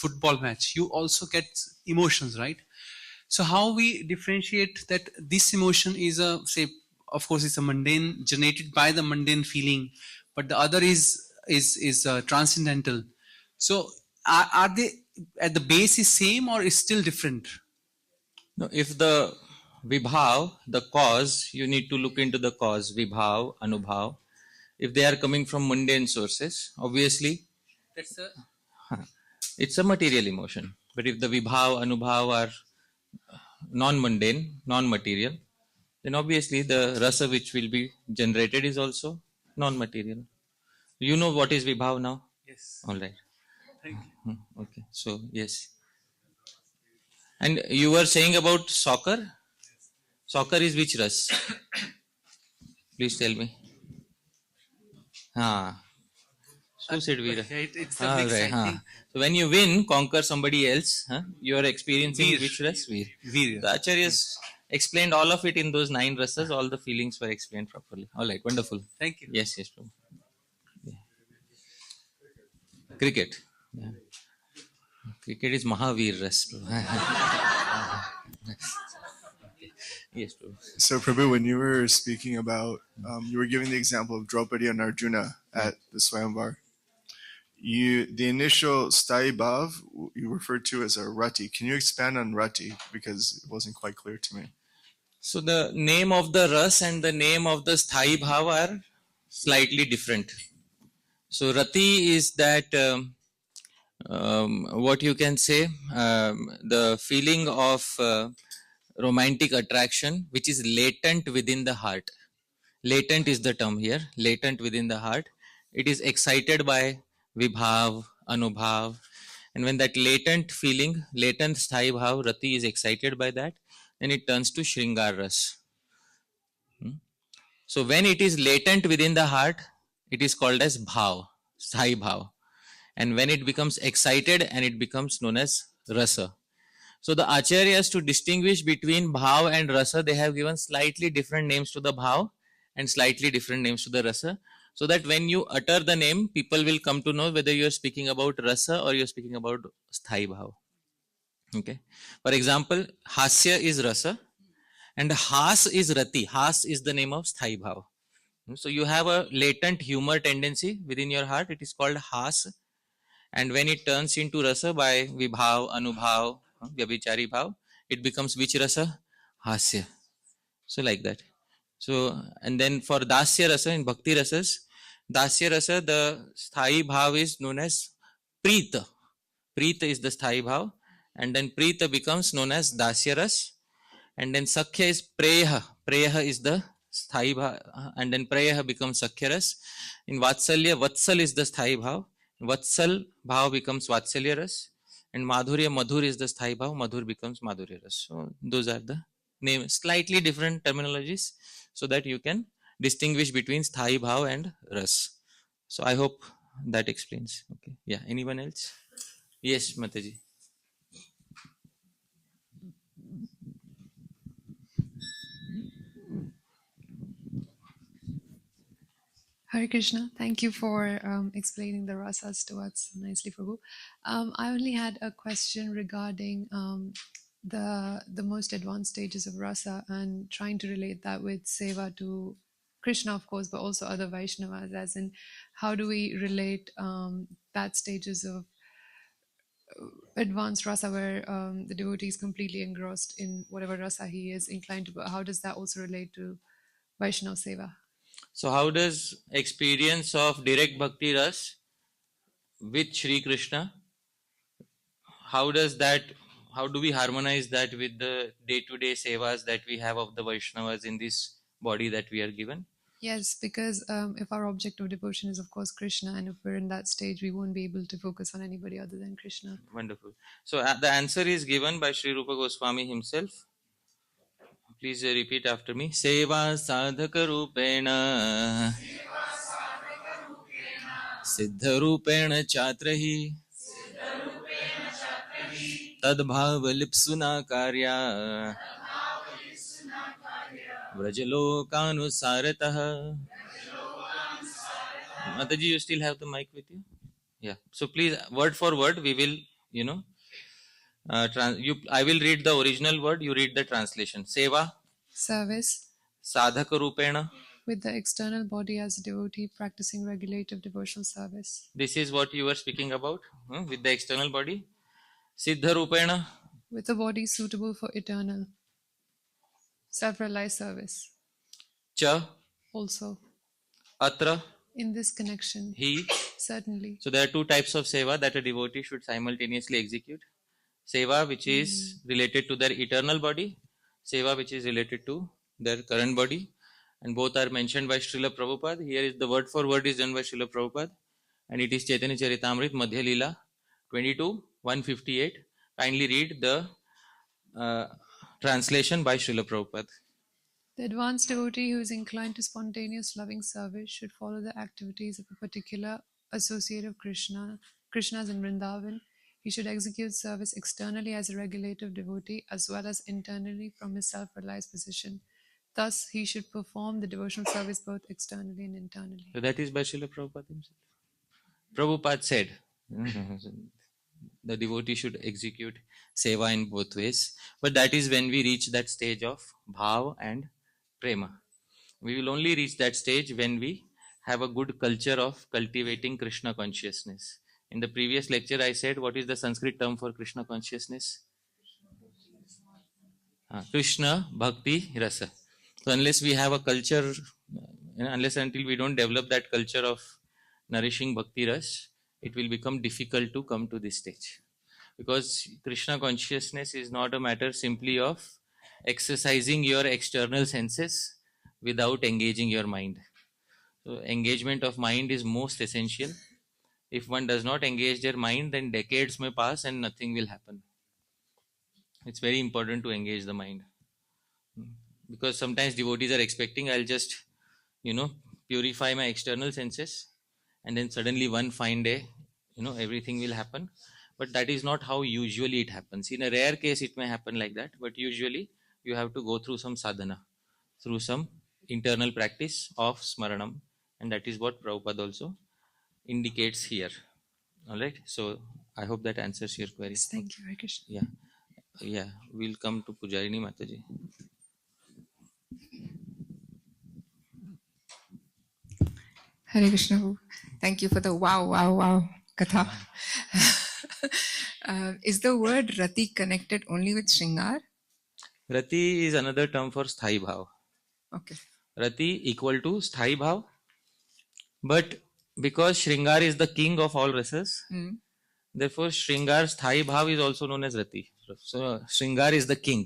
football match, you also get emotions, right? So how we differentiate that this emotion is a, say, of course it's a mundane, generated by the mundane feeling, but the other is transcendental. So are they at the base is same or is still different? No, if the vibhav, the cause, you need to look into the cause, vibhav, anubhav. If they are coming from mundane sources, obviously That's a it's a material emotion. But if the vibhav, anubhav are non-mundane, non-material, then obviously the rasa which will be generated is also non-material. You know what is vibhav now? yes. All right. Thank you. Okay. So yes. And you were saying about soccer. Soccer is which ras? Please tell me. Ah. So said Veera. It's a mix, Right. I think. So when you win, conquer somebody else, you are experiencing Veer. which ras? Veer. Veer. The acharyas explained all of it in those 9 rasas. All the feelings were explained properly. All right. Wonderful. Thank you. Yes. Yes. Prabhu. Yeah. Cricket. Yeah. Cricket is Mahavir ras. Yes. Prabhu. So, Prabhu, when you were speaking about, you were giving the example of Draupadi and Arjuna at the Swayamvar. The initial Sthai Bhav you referred to as a Rati. Can you expand on Rati? Because it wasn't quite clear to me. So the name of the ras and the name of the sthai bhav are slightly different. So rati is that what you can say, the feeling of romantic attraction which is latent within the heart. Latent is the term here, latent within the heart. It is excited by vibhav, anubhav, and when that latent feeling, latent sthai bhav, rati is excited by that, then it turns to Shringar ras. So when it is latent within the heart, it is called as bhav, sthai bhav. And when it becomes excited, and it becomes known as rasa. So the acharyas, to distinguish between bhav and rasa, they have given slightly different names to the bhav and slightly different names to the rasa, so that when you utter the name, people will come to know whether you are speaking about rasa or you are speaking about sthai bhav. Okay. For example, hasya is rasa and has is rati. Has is the name of sthai bhav. So you have a latent humor tendency within your heart. It is called has, and when it turns into rasa by vibhav, anubhav, vyabhichari bhav, it becomes which rasa? Hasya. So like that. So, and then for dasya rasa, in bhakti rasas, dasya rasa, the sthai bhav is known as preeta. Preeta is the sthai bhav, and then preeta becomes known as dasya ras, and then sakhya is preha. Preha is the sthai bhav, and then preha becomes sakhya ras. In vatsalya, vatsal is the sthai bhav. Vatsal bhav becomes vatsalya ras, and madhurya, madhur is the sthai bhav. Madhur becomes madhurya ras. So those are the names, slightly different terminologies, so that you can distinguish between sthai bhav and ras. So I hope that explains. Okay. Yeah. Anyone else? Yes, Mataji. Hare Krishna. Thank you for explaining the rasas to us nicely, Prabhu. I only had a question regarding the most advanced stages of rasa and trying to relate that with seva to Krishna, of course, but also other Vaishnavas, as in how do we relate that stages of advanced rasa where the devotee is completely engrossed in whatever rasa he is inclined to, but how does that also relate to Vaishnava seva? So how does experience of direct bhakti ras with Shri Krishna, how do we harmonize that with the day-to-day sevas that we have of the Vaishnavas in this body that we are given? Yes, because if our object of devotion is, of course, Krishna, and if we're in that stage, we won't be able to focus on anybody other than Krishna. Wonderful. So the answer is given by Sri Rupa Goswami himself. Please repeat after me. Seva sadhaka rupena siddha rupena chatrahi tad bhava lipsuna karya vrajalokanusarataha. Mataji, you still have the mic with you? Yeah. So please, word for word, we will you know, I will read the original word, you read the translation. Seva, Service sadhaka rupena. with the external body as a devotee practicing regulative devotional service. This is what you were speaking about, with the external body. Siddha rupena, With a body suitable for eternal self-realized service. cha, Also, atra, in this connection, he. certainly. So there are two types of seva that a devotee should simultaneously execute. Seva which is related to their eternal body, seva which is related to their current body, and both are mentioned by Srila Prabhupada. Here is the word for word is done by Srila Prabhupada, and it is Chaitanya Charitamrita Madhya Leela 22 158. Kindly read the translation by Srila Prabhupada. The advanced devotee who is inclined to spontaneous loving service should follow the activities of a particular associate of Krishna's in Vrindavan. He should execute service externally as a regulative devotee as well as internally from his self-realized position. Thus, he should perform the devotional service both externally and internally. So that is by Srila Prabhupada himself. Prabhupada said the devotee should execute seva in both ways, but that is when we reach that stage of bhav and prema. We will only reach that stage when we have a good culture of cultivating Krishna consciousness. In the previous lecture, I said, what is the Sanskrit term for Krishna consciousness? Krishna Bhakti Rasa. So unless we have a culture, unless until we don't develop that culture of nourishing Bhakti Ras, it will become difficult to come to this stage. Because Krishna consciousness is not a matter simply of exercising your external senses without engaging your mind. So engagement of mind is most essential. If one does not engage their mind, then decades may pass and nothing will happen. It's very important to engage the mind. Because sometimes devotees are expecting, I'll just, purify my external senses, and then suddenly one fine day, everything will happen. But that is not how usually it happens. In a rare case, it may happen like that, but usually you have to go through some sadhana, through some internal practice of smaranam, and that is what Prabhupada also indicates here. All right. So I hope that answers your query. Yes, thank you, Hare Krishna. Yeah. We'll come to Pujarini Mataji. Hare Krishna. Thank you for the wow katha. Is the word rati connected only with Shringar? Rati is another term for sthai bhav. Okay. Rati equal to sthai bhav. But because Shringar is the king of all rasas, therefore Shringar sthai bhav is also known as Rati. So Shringar is the king.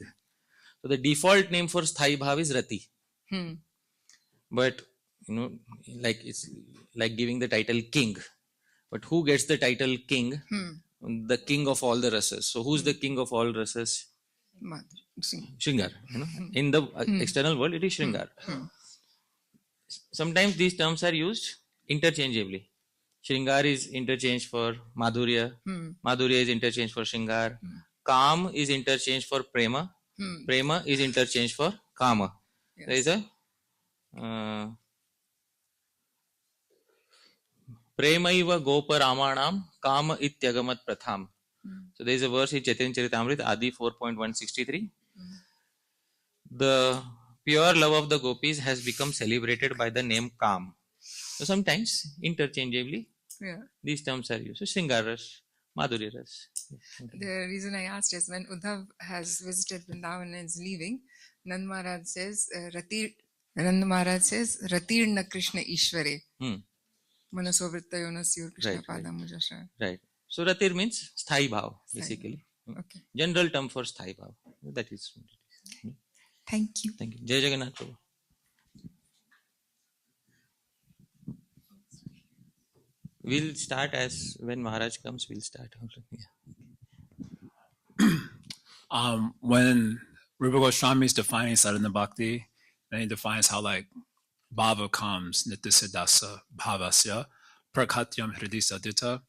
So the default name for sthai bhav is Rati. But it's like giving the title king. But who gets the title king? The king of all the rasas. So who's the king of all rasas? Shringar. In the external world, it is Shringar. Sometimes these terms are used interchangeably. Shringar is interchanged for Madhurya. Madhurya is interchanged for Shringar. Kam is interchanged for Prema. Prema is interchanged for Kama. Yes. There is a Premaiva Gopa Ramanam Kama Ityagamat Pratham. So there is a verse in Chaitanya Charitamrita Adi 4.163. The pure love of the gopis has become celebrated by the name Kam. So sometimes interchangeably these terms are used. So Shringaras, Madhuryaras. The reason I asked is when Uddhav has visited Vrindavan and is leaving, Nand Maharaj says, Ratirna Krishna Ishware. Manasovrittayo Nasyur Krishna Padam Mujashar. Right. So Ratir means sthai bhav, basically. Okay. General term for sthai bhav. That is what it is. Thank you. Thank you. Jai Jagannath Prabhu. We'll start as when Maharaj comes, we'll start. When Rupa Goswami is defining sadhana bhakti, then he defines how bhava comes, nitya bhavasya, prakatyam hridisa.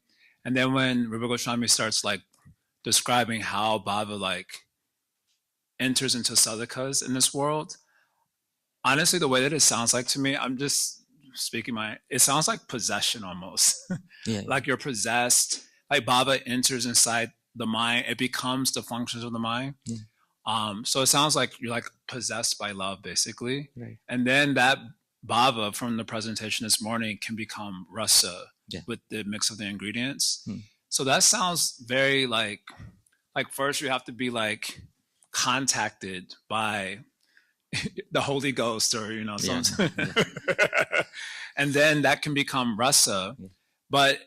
And then when Rupa Goswami starts describing how bhava enters into sadhakas in this world, honestly, the way that it sounds to me, I'm just speaking it sounds like possession almost. Yeah. Like you're possessed, bhava enters inside the mind, it becomes the functions of the mind. Yeah. So it sounds like you're like possessed by love, basically. Right. And then that bhava from the presentation this morning can become rasa Yeah. with the mix of the ingredients. Hmm. So that sounds very like first you have to be like contacted by the Holy Ghost or, you know, Yeah. some, and then that can become rasa. Yeah. But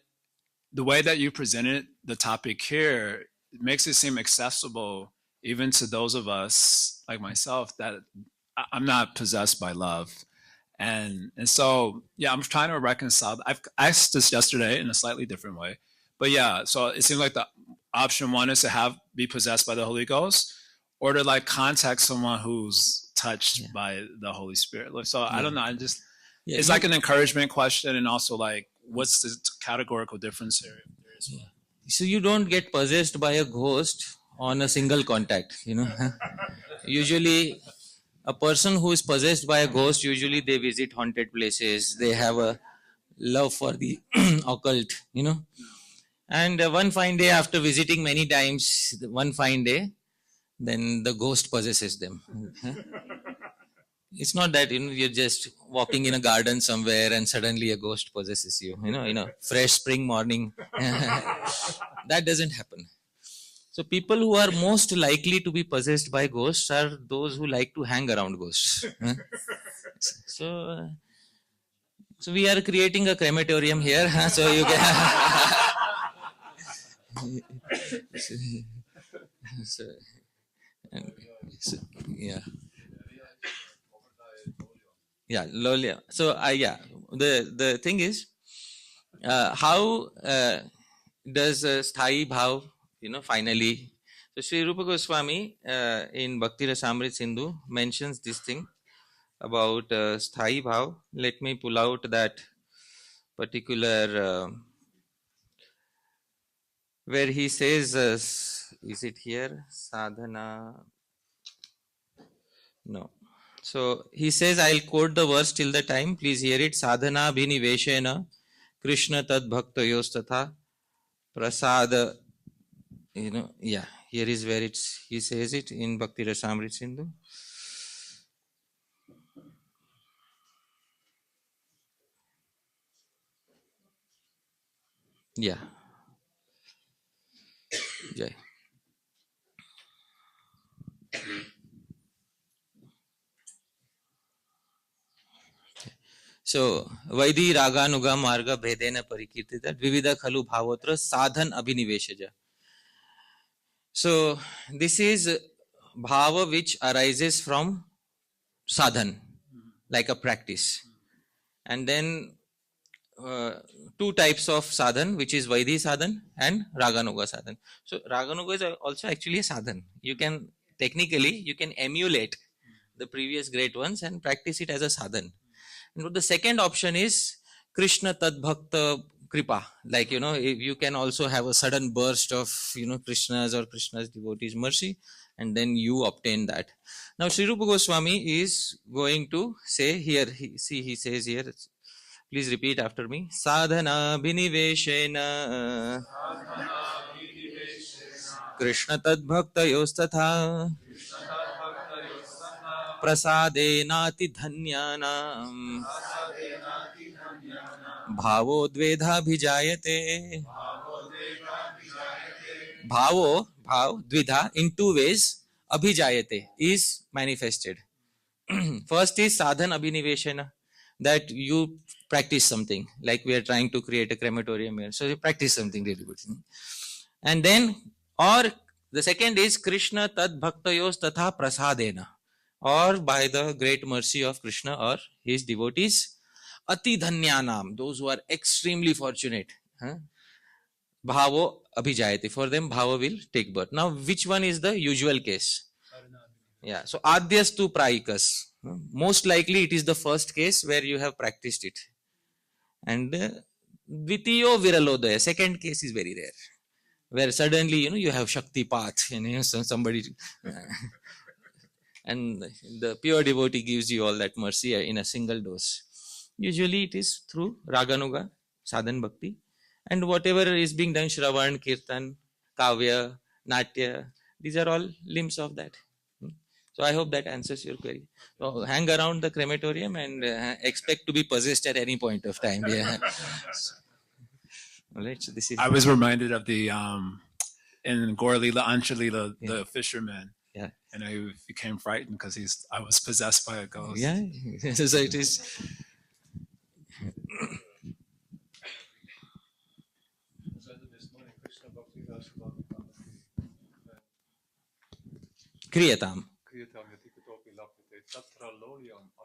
the way that you presented the topic here, it makes it seem accessible even to those of us like myself that I'm not possessed by love. And so, yeah, I'm trying to reconcile. I've asked this yesterday in a slightly different way, but yeah, so it seems like the option one is to be possessed by the Holy Ghost, or to like contact someone who's touched Yeah. by the Holy Spirit. So I Yeah. don't know. I just, Yeah, it's like an encouragement question, and also like, what's the categorical difference here? so you don't get possessed by a ghost on a single contact, you know. Usually a person who is possessed by a ghost, usually they visit haunted places, they have a love for the occult, you know. And one fine day, after visiting many times, one fine day, then the ghost possesses them. It's not that, you know, you're just walking in a garden somewhere and suddenly a ghost possesses you, you know, fresh spring morning. That doesn't happen. So people who are most likely to be possessed by ghosts are those who like to hang around ghosts. So we are creating a crematorium here. So you can. so, yeah. Yeah, Lolia. So yeah, the thing is, how does Sthai Bhav, you know, finally? So Sri Rupa Goswami in Bhakti Rasamrit Sindhu mentions this thing about Sthai Bhav. Let me pull out that particular where he says, is it here? Sadhana. No. So he says, I'll quote the verse till the time. Please hear it. Sadhana bhiniveshena Krishna tad bhaktayostatha prasada. You know, yeah. Here is where he says it in Bhakti Rasamrit Sindhu. Yeah. Jai. So, Vaidhi Raganuga Marga Bhedena Parikirtita Vivida Khalu Bhavotra Sadhan Abhiniveshaja. So, this is bhava which arises from sadhan, like a practice. And then two types of sadhan, which is Vaidhi sadhan and Raganuga sadhan. So, Raganuga is also actually a sadhan. You can, technically, you can emulate the previous great ones and practice it as a sadhan. And the second option is Krishna Tad Bhakta Kripa. Like, you know, you can also have a sudden burst of, you know, Krishna's or Krishna's devotees' mercy, and then you obtain that. Now, Sri Rupa Goswami is going to say here, he says here, please repeat after me. Sadhana biniveshena Krishna Tad Bhakta Yostatha Prasadenati Dhanyanam Bhavo Dvedha Bhijayate. Bhavo, Dvidha, in two ways, Abhijayate, is manifested. First is Sadhan Abhiniveshana, that you practice something, like we are trying to create a crematorium here. So you practice something really good. And then, or the second is Krishna Tad Bhaktayos Tatha Prasadena, or by the great mercy of Krishna or his devotees, Ati Dhanyanam, those who are extremely fortunate. Bhavo Abhijayate, for them Bhava will take birth. Now, which one is the usual case? Yeah, so Adyas to Praikas. Most likely it is the first case where you have practiced it. And Dvitiyo Viralodaya, second case is very rare, where suddenly, you know, you have Shakti path, you know, somebody and the pure devotee gives you all that mercy in a single dose. Usually it is through Raganuga, Sadhan Bhakti, and whatever is being done, Shravan, Kirtan, Kavya, Natya. These are all limbs of that. So I hope that answers your query. So hang around the crematorium and expect to be possessed at any point of time. Yeah. All right. So this is. I was reminded of the in Gorlila, Anchalila, Yeah. the fisherman. Yeah. And he became frightened because I was possessed by a ghost. Yeah. So it is. Kriyatam.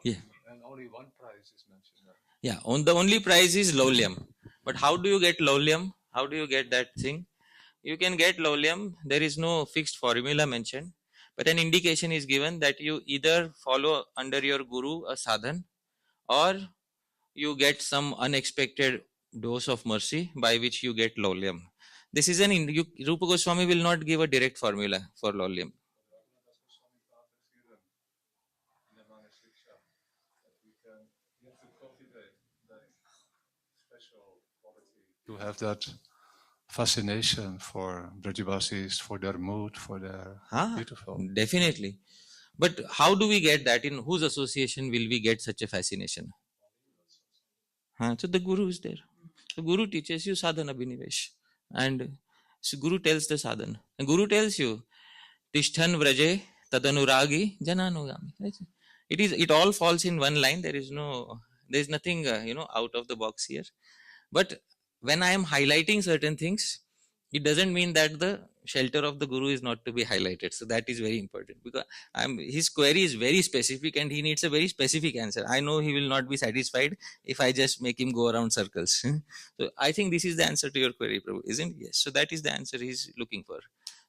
Yeah. And only one prize is mentioned there. Yeah, the only prize is lowlium. But how do you get lowlium? How do you get that thing? You can get lowlium. There is no fixed formula mentioned, but an indication is given that you either follow under your guru a sadhan, or you get some unexpected dose of mercy by which you get lowlium. This is Rupa Goswami will not give a direct formula for lowlium. To have that fascination for Brajabasis, for their mood, for their beautiful. Definitely. But how do we get that? In whose association will we get such a fascination? So the Guru is there. The Guru teaches you sadhana binivesh. And so Guru tells the sadhana. And Guru tells you, Tishthan vraje tadanuragi jananugami. It all falls in one line. There is nothing, out of the box here. But when I am highlighting certain things, it doesn't mean that the shelter of the Guru is not to be highlighted. So that is very important, because his query is very specific and he needs a very specific answer. I know he will not be satisfied if I just make him go around circles. So I think this is the answer to your query, Prabhu, isn't it? Yes. So that is the answer he's looking for.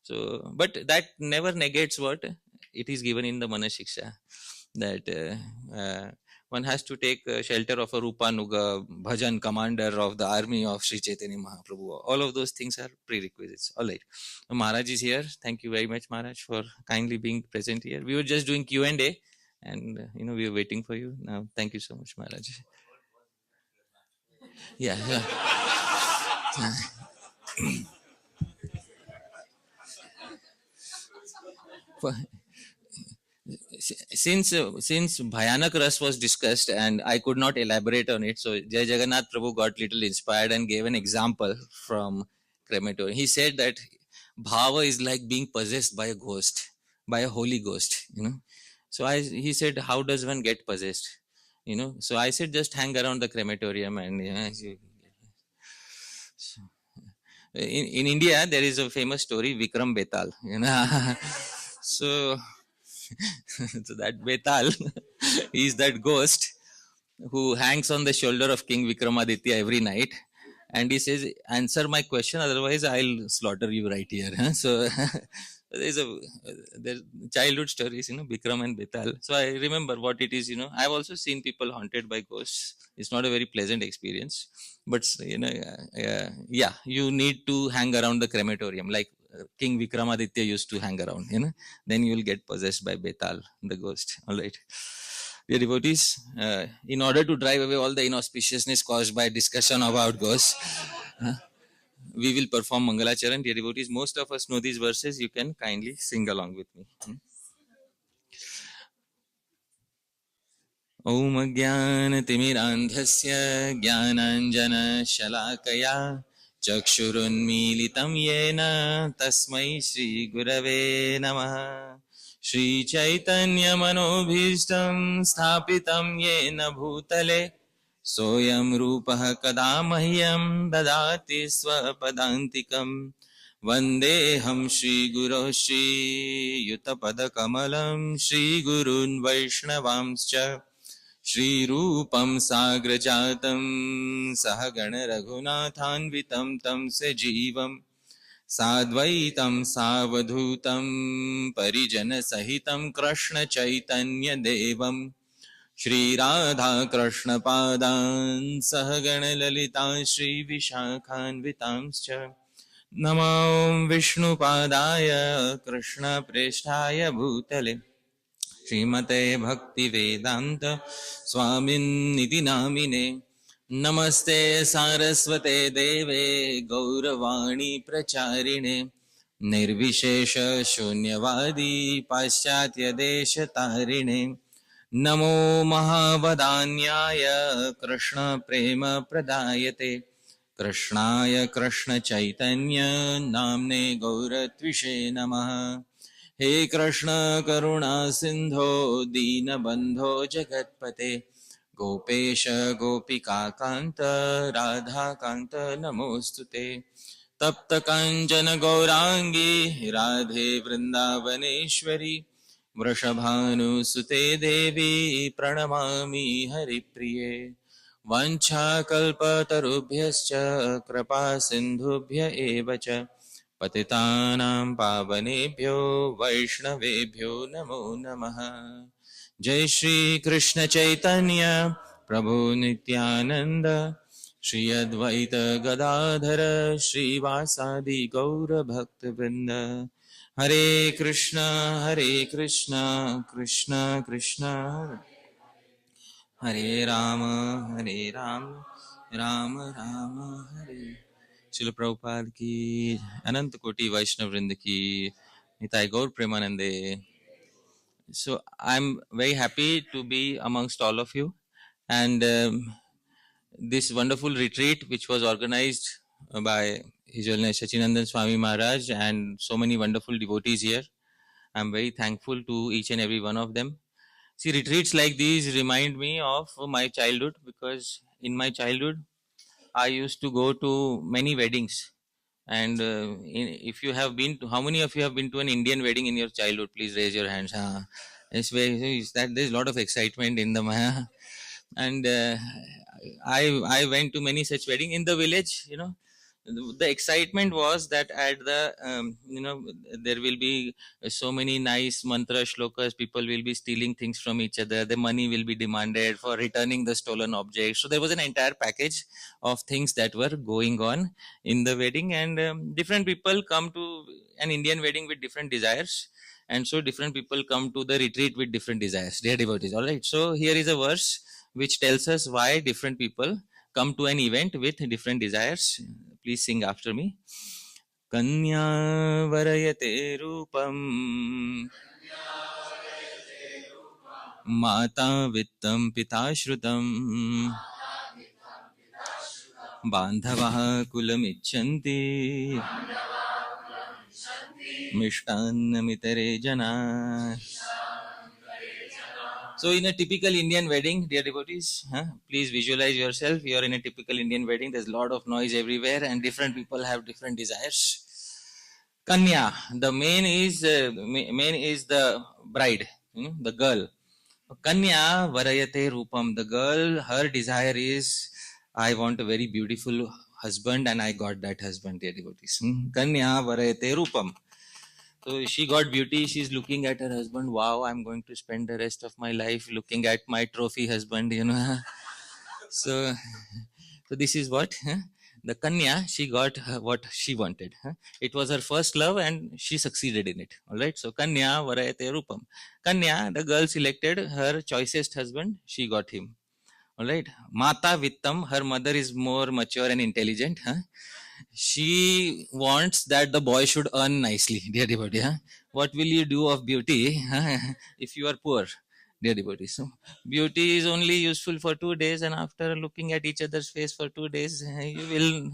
So, but that never negates what it is given in the Manashiksha, that one has to take shelter of a Rupanuga, bhajan commander of the army of Sri Chaitanya Mahaprabhu. All of those things are prerequisites. All right. Maharaj is here. Thank you very much, Maharaj, for kindly being present here. We were just doing Q&A and, we were waiting for you. Now, thank you so much, Maharaj. Yeah. Since Bhayanak Ras was discussed and I could not elaborate on it, so Jai Jagannath Prabhu got little inspired and gave an example from crematorium. He said that bhava is like being possessed by a ghost, by a holy ghost. So he said, how does one get possessed? So I said, just hang around the crematorium and in India there is a famous story, Vikram Betal. So that Betal is that ghost who hangs on the shoulder of King Vikramaditya every night, and he says, answer my question, otherwise I'll slaughter you right here. So there's childhood stories, Vikram and Betal. So I remember what it is. I've also seen people haunted by ghosts. It's not a very pleasant experience, but you need to hang around the crematorium like King Vikramaditya used to hang around. Then you will get possessed by Betal, the ghost. All right. Dear devotees, in order to drive away all the inauspiciousness caused by discussion about ghosts, we will perform Mangalacharan. Dear devotees, most of us know these verses. You can kindly sing along with me. Om Jnana Timirandhasya Jnananjana Shalakaya Chakshurunmilitam Yena Tasmai Shri Gurave Namaha Shri Chaitanya Manobhishtam Sthapitam Yena Bhutale Soyam Rupaha Kadamahyam Dadati Swapadantikam Vandeham Shri Guru Shri Yutapada Kamalam Shri Gurun Vaishnavamscha Shri Rupam Sagrajatam Sahagana Raghunathanvitam Tam Sajivam Sadvaitam Savadhutam Parijana Sahitam Krishna Chaitanya Devam Shri Radha Krishna Padan Sahagana Lalita Shri Vishakhanvitamscha Namo Vishnu Padaya Krishna Presthaya Bhutale Srimate Bhakti Vedanta Swamin Niti Namine Namaste Saraswate Deve Gauravani Pracharine निर्विशेष शून्यवादी पाश्चात्य देश तारिणे नमो महावदान्याय कृष्ण प्रेम प्रदायते कृष्णाय कृष्ण चैतन्य नाम्ने गौरत्विषे नमः। हे कृष्ण करुणा सिंधो दीनबंधो जगत्पते गोपेश गोपिका कांत राधा कांत नमोस्तुते तप्त कांचन गौरांगी राधे वृंदावनेश्वरी वृषभानुसुते देवी प्रणमामि हरिप्रिये वाञ्छाकल्पतरुभ्यश्च कृपा सिन्धुभ्य एव च पतितानां पावनेभ्यो वैष्णवेभ्यो नमो नमः। जय श्री कृष्ण चैतन्य प्रभु नित्यानंद श्री अद्वैत गदाधर श्रीवासादि गौर भक्त वृंद हरे कृष्णा कृष्ण कृष्ण हरे राम राम राम हरे। शिल प्रभुपाद की अनंत कोटि वैष्णव वृंद की निताय गौर प्रेमानंदे। So I'm very happy to be amongst all of you, and this wonderful retreat which was organized by His Holiness Sachinandan Swami Maharaj and so many wonderful devotees here. I'm very thankful to each and every one of them. See, retreats like these remind me of my childhood, because in my childhood I used to go to many weddings. And if you have been to, how many of you have been to an Indian wedding in your childhood? Please raise your hands. It's very, it's that there's a lot of excitement in the Maya. And I went to many such wedding in the village. You know, the excitement was that at the there will be so many nice mantra shlokas. People will be stealing things from each other. The money will be demanded for returning the stolen objects. So there was an entire package of things that were going on in the wedding, and different people come to an Indian wedding with different desires, and so different people come to the retreat with different desires. Dear devotees, all right. So here is a verse which tells us why different people come to an event with different desires. Please sing after me. Kanya varayate rupam Mata vittam pita shrutam Bandhavah kulam icchanti Mishtannamitere jana. So in a typical Indian wedding, dear devotees, please visualize yourself. You are in a typical Indian wedding. There's a lot of noise everywhere, and different people have different desires. Kanya, the main is the bride, the girl. Kanya varayate rupam. The girl, her desire is, I want a very beautiful husband, and I got that husband, dear devotees. Kanya varayate rupam. So she got beauty. She's looking at her husband. Wow, I'm going to spend the rest of my life looking at my trophy husband, So, so this is what the Kanya, she got what she wanted. It was her first love, and she succeeded in it. All right. So Kanya varayate rupam. Kanya, the girl selected her choicest husband. She got him. All right. Mata vittam, her mother is more mature and intelligent. She wants that the boy should earn nicely, dear devotee. What will you do of beauty if you are poor, dear devotee? So beauty is only useful for 2 days, and after looking at each other's face for 2 days, you will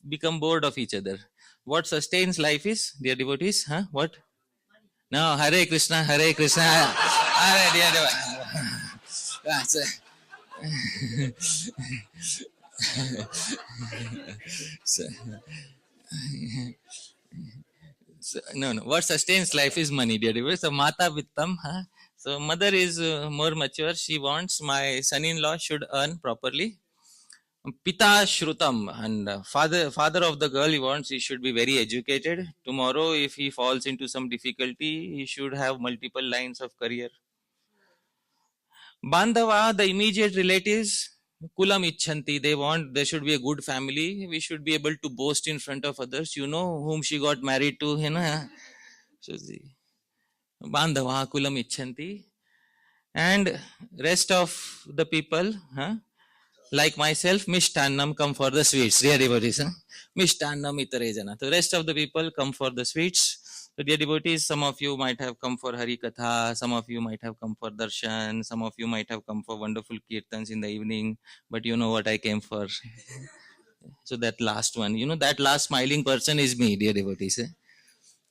become bored of each other. What sustains life is, dear devotees, what? No, Hare Krishna, Hare Krishna. Hare, dear devotee. So, no. What sustains life is money, dear devotees. So Mata Vittam. So mother is more mature. She wants my son-in-law should earn properly. Pita Shrutam, and father of the girl, he wants he should be very educated. Tomorrow, if he falls into some difficulty, he should have multiple lines of career. Bandhava, the immediate relatives, Kulam Icchanti, they want there should be a good family. We should be able to boast in front of others. You know whom she got married to, So the Bandhava, Kulam Icchanti, and rest of the people, Like myself, Mishtannam come for the sweets, dear devotees. Mishtannam itare jana. The rest of the people come for the sweets. So dear devotees, some of you might have come for Hari Katha, some of you might have come for Darshan, some of you might have come for wonderful kirtans in the evening, but you know what I came for. So that last one, that last smiling person is me, dear devotees.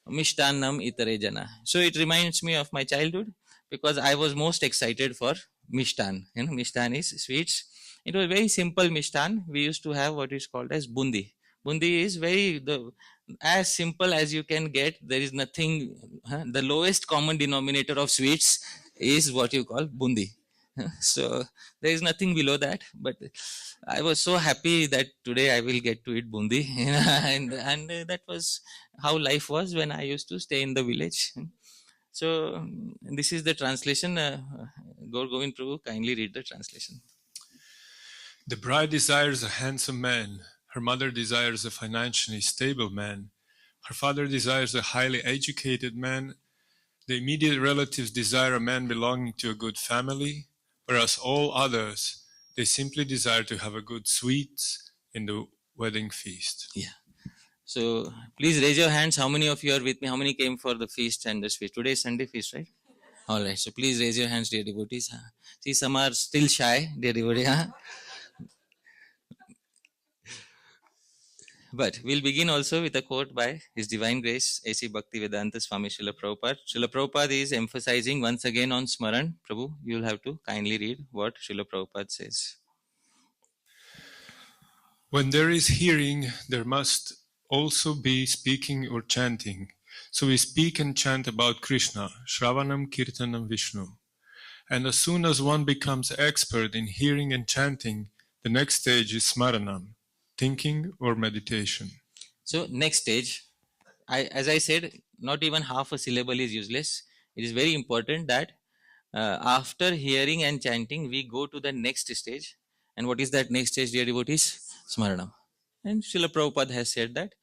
Mishtannam itare jana. So it reminds me of my childhood because I was most excited for Mishtan. Mishtan is sweets. It was very simple Mishtan. We used to have what is called as bundi. Bundi is as simple as you can get. There is nothing. The lowest common denominator of sweets is what you call bundi. So there is nothing below that. But I was so happy that today I will get to eat bundi, and that was how life was when I used to stay in the village. So this is the translation. Gaur Govind Prabhu, kindly read the translation. The bride desires a handsome man. Her mother desires a financially stable man. Her father desires a highly educated man. The immediate relatives desire a man belonging to a good family, whereas all others, they simply desire to have a good sweets in the wedding feast. Yeah. So please raise your hands. How many of you are with me? How many came for the feast and the feast? Today is Sunday feast, right? All right. So please raise your hands, dear devotees. See, some are still shy, dear devotees. But we'll begin also with a quote by His Divine Grace, A.C. Bhaktivedanta Swami Srila Prabhupada. Srila Prabhupada is emphasizing once again on Smaran. Prabhu, you'll have to kindly read what Srila Prabhupada says. When there is hearing, there must also be speaking or chanting. So we speak and chant about Krishna, Shravanam, Kirtanam, Vishnu. And as soon as one becomes expert in hearing and chanting, the next stage is Smaranam, thinking or meditation. So next stage, as I said, not even half a syllable is useless. It is very important that after hearing and chanting, we go to the next stage. And what is that next stage, dear devotees? Smaranam. And Srila Prabhupada has said that.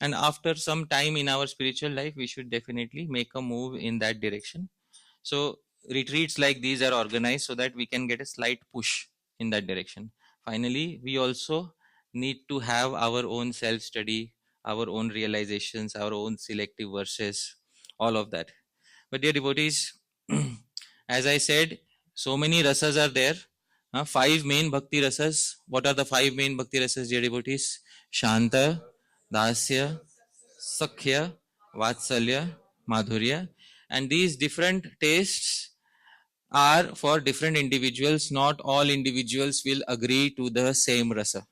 And after some time in our spiritual life, we should definitely make a move in that direction. So retreats like these are organized so that we can get a slight push in that direction. Finally, we also need to have our own self-study, our own realizations, our own selective verses, all of that. But dear devotees, as I said, so many rasas are there. 5 main bhakti rasas. What are the 5 main bhakti rasas, dear devotees? Shanta, Dasya, Sakhya, Vatsalya, Madhurya. And these different tastes are for different individuals. Not all individuals will agree to the same rasa.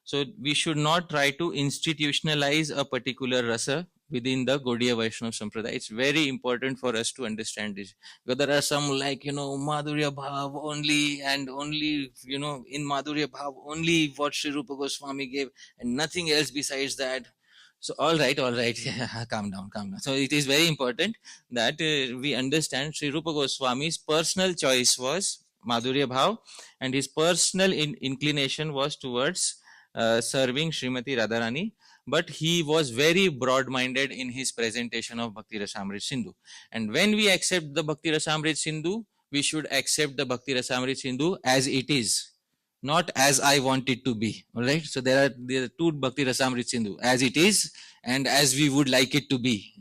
So we should not try to institutionalize a particular rasa within the Gaudiya Vaishnava Sampradaya. It's very important for us to understand this. Because there are some like, Madhurya Bhav only and only, in Madhurya Bhav only what Sri Rupa Goswami gave and nothing else besides that. So all right, calm down. So it is very important that we understand Sri Rupa Goswami's personal choice was Madhurya Bhav and his personal inclination was towards serving Srimati Radharani, but he was very broad-minded in his presentation of Bhakti Rasamrita Sindhu. And when we accept the Bhakti Rasamrita Sindhu, we should accept the Bhakti Rasamrita Sindhu as it is, not as I want it to be. All right. So there are 2 Bhakti Rasamrita Sindhu, as it is and as we would like it to be.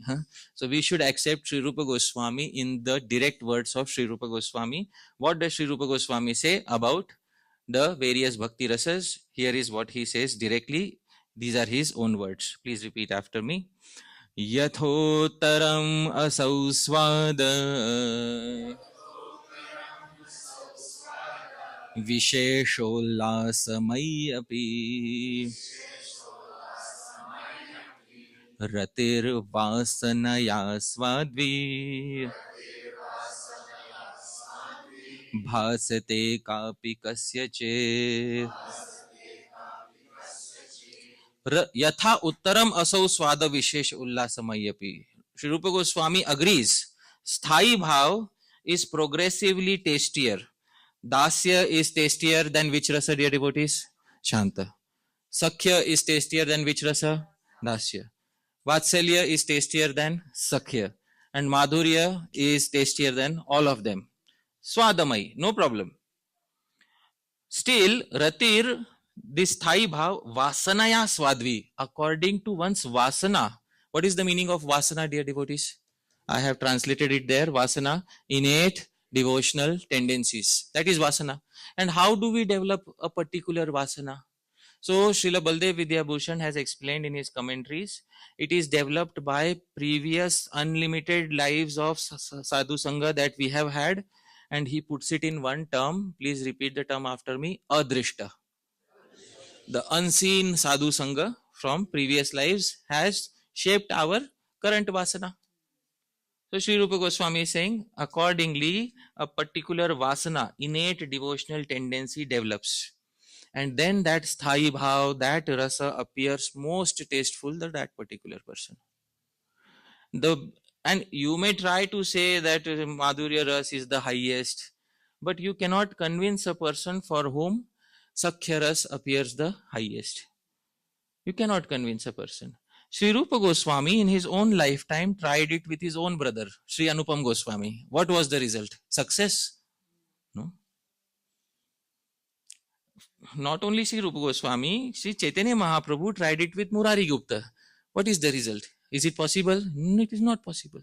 So we should accept Sri Rupa Goswami in the direct words of Sri Rupa Goswami. What does Sri Rupa Goswami say about the various bhakti rasas? Here is what he says directly. These are his own words. Please repeat after me. Yathotaram asau swada visheshollasamai api ratir vasanaya swadvi bhasate kapi kasyache yatha uttaram asau swada vishesh ullasamayapi. Sri Rupa Goswami agrees. Sthai bhav is progressively tastier. Dasya is tastier than which rasa, dear devotees? Shanta. Sakhya is tastier than which rasa? Dasya. Vatsalya is tastier than Sakhya. And Madhurya is tastier than all of them. Swadamai, no problem. Still, Ratir, this Thai bhav, vasanaya swadvi, according to one's vasana. What is the meaning of vasana, dear devotees? I have translated it there. Vasana, innate devotional tendencies. That is vasana. And how do we develop a particular vasana? So, Srila Baldev Vidyabhushan has explained in his commentaries, it is developed by previous unlimited lives of sadhu sangha that we have had, and he puts it in one term. Please repeat the term after me. Adrishta. The unseen sadhu sangha from previous lives has shaped our current vasana. So Sri Rupa Goswami is saying, accordingly, a particular vasana, innate devotional tendency develops. And then that sthai bhav, that rasa appears most tasteful to that particular person. And you may try to say that Madhurya Ras is the highest, but you cannot convince a person for whom Sakhya Ras appears the highest. You cannot convince a person. Sri Rupa Goswami in his own lifetime tried it with his own brother, Sri Anupam Goswami. What was the result? Success? No. Not only Sri Rupa Goswami, Sri Chaitanya Mahaprabhu tried it with Murari Gupta. What is the result? Is it possible? No, it is not possible.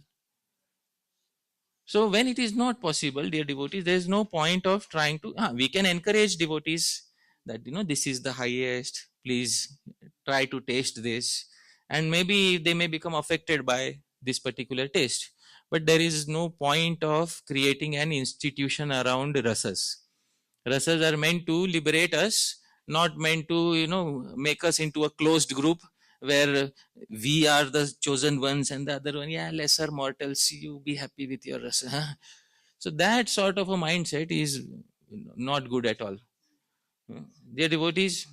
So when it is not possible, dear devotees, there is no point of trying to, we can encourage devotees that, this is the highest, please try to taste this. And maybe they may become affected by this particular taste. But there is no point of creating an institution around rasas. Rasas are meant to liberate us, not meant to, make us into a closed group where we are the chosen ones and the other one, lesser mortals, you be happy with your rasa. So that sort of a mindset is not good at all. Dear devotees,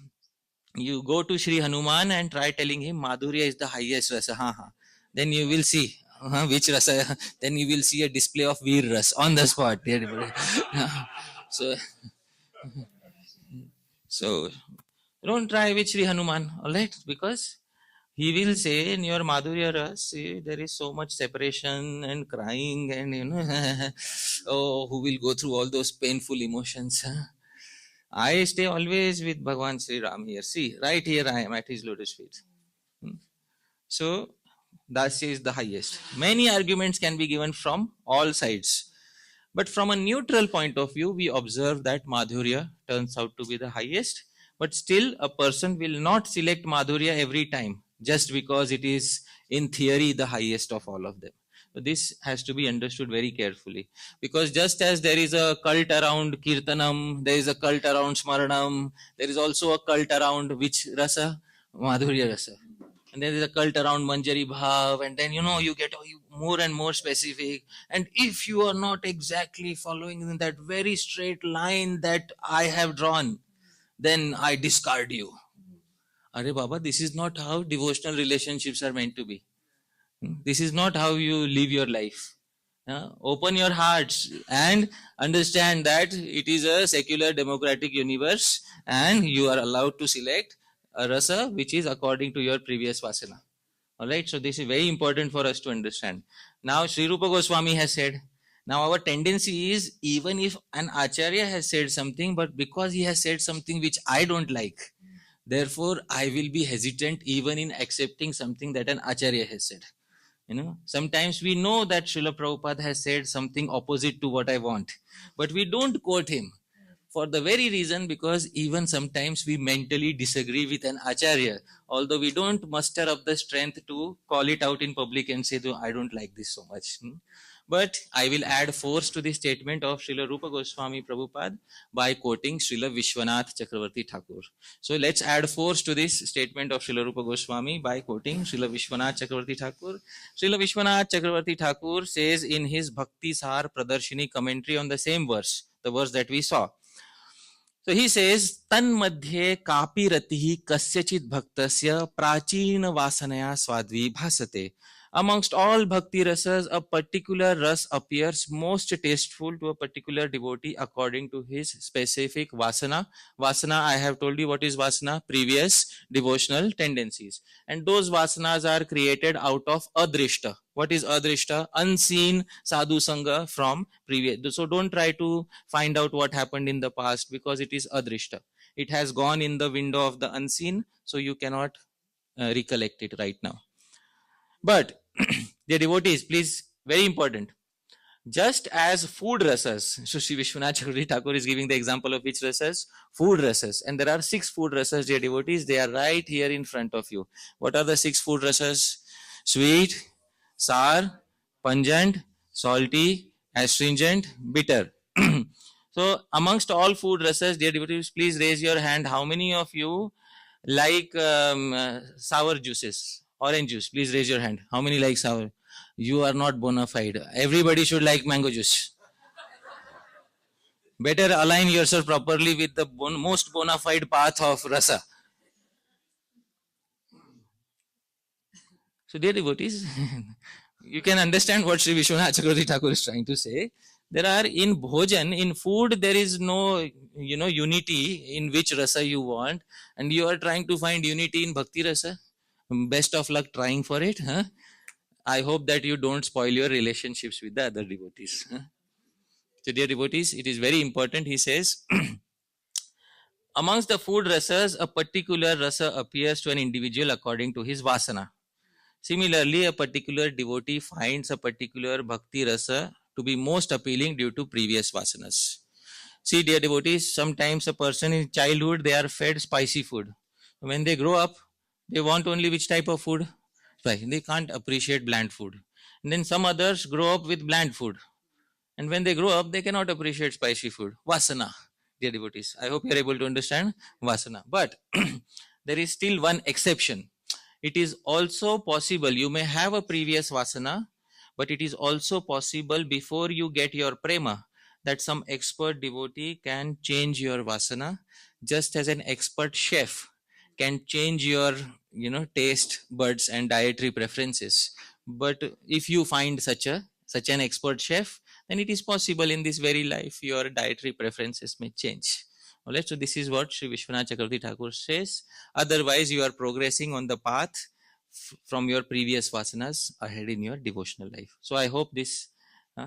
you go to Sri Hanuman and try telling him Madhurya is the highest rasa. Then you will see which rasa. Then you will see a display of Veer Ras on the spot, dear devotees. So don't try with Sri Hanuman, alright? Because he will say in your Madhurya Ras, there is so much separation and crying and oh, who will go through all those painful emotions? I stay always with Bhagavan Sri Ram here. See, right here I am at his lotus feet. So, Dasya is the highest. Many arguments can be given from all sides. But from a neutral point of view, we observe that Madhurya turns out to be the highest. But still, a person will not select Madhurya every time, just because it is in theory the highest of all of them. So this has to be understood very carefully, because just as there is a cult around Kirtanam, there is a cult around Smaranam, there is also a cult around which rasa? Madhurya rasa. And there is a cult around Manjari Bhav, and then you get more and more specific. And if you are not exactly following that very straight line that I have drawn, then I discard you. Arre Baba, this is not how devotional relationships are meant to be. This is not how you live your life. Open your hearts and understand that it is a secular democratic universe and you are allowed to select a rasa which is according to your previous vasana. Alright, so this is very important for us to understand. Now Sri Rupa Goswami has said, now our tendency is, even if an acharya has said something, but because he has said something which I don't like, therefore I will be hesitant even in accepting something that an acharya has said. Sometimes we know that Srila Prabhupada has said something opposite to what I want, but we don't quote him for the very reason because even sometimes we mentally disagree with an acharya, although we don't muster up the strength to call it out in public and say, I don't like this so much. But I will add force to the statement of Srila Rupa Goswami Prabhupada by quoting Srila Vishwanath Chakravarti Thakur. So let's add force to this statement of Srila Rupa Goswami by quoting Srila Vishwanath Chakravarti Thakur. Srila Vishwanath Chakravarti Thakur says in his Bhakti Sar Pradarshini commentary on the same verse, the verse that we saw. So he says, Tan madhye kapi ratihi kasyachit bhaktasya prachina vasanaya swadvi bhasate. Amongst all bhakti rasas, a particular ras appears most tasteful to a particular devotee according to his specific vasana. Vasana, I have told you what is vasana, previous devotional tendencies. And those vasanas are created out of adrishta. What is adrishta? Unseen sadhu sangha from previous. So don't try to find out what happened in the past, because it is adrishta. It has gone in the window of the unseen, so you cannot recollect it right now. But dear devotees, please, very important. Just as food rasas, so Sri Vishwanath Chakravarti Thakur is giving the example of which rasas? Food rasas. And there are 6 food rasas, dear devotees. They are right here in front of you. What are the 6 food rasas? Sweet, sour, pungent, salty, astringent, bitter. So amongst all food rasas, dear devotees, please raise your hand. How many of you like sour juices? Orange juice, please raise your hand. How many like sour? You are not bona fide. Everybody should like mango juice. Better align yourself properly with the most bona fide path of rasa. So dear devotees, you can understand what Sri Vishwanath Chakravarti Thakur is trying to say. There are in bhojan, in food, there is no, unity in which rasa you want, and you are trying to find unity in bhakti rasa. Best of luck trying for it. Huh? I hope that you don't spoil your relationships with the other devotees. Huh? So dear devotees, it is very important. He says, amongst the food rasas, a particular rasa appears to an individual according to his vasana. Similarly, a particular devotee finds a particular bhakti rasa to be most appealing due to previous vasanas. See, dear devotees, sometimes a person in childhood, they are fed spicy food. When they grow up, they want only which type of food? Spicy. They can't appreciate bland food. And then some others grow up with bland food. And when they grow up, they cannot appreciate spicy food. Vasana, dear devotees. I hope you are able to understand vasana. But there is still one exception. It is also possible, you may have a previous vasana, but it is also possible before you get your prema that some expert devotee can change your vasana, just as an expert chef can change your taste buds and dietary preferences. But if you find such an expert chef, then it is possible in this very life your dietary preferences may change. Alright, so this is what Sri Vishwanath Chakravarti Thakur says. Otherwise, you are progressing on the path from your previous vasanas ahead in your devotional life. So I hope this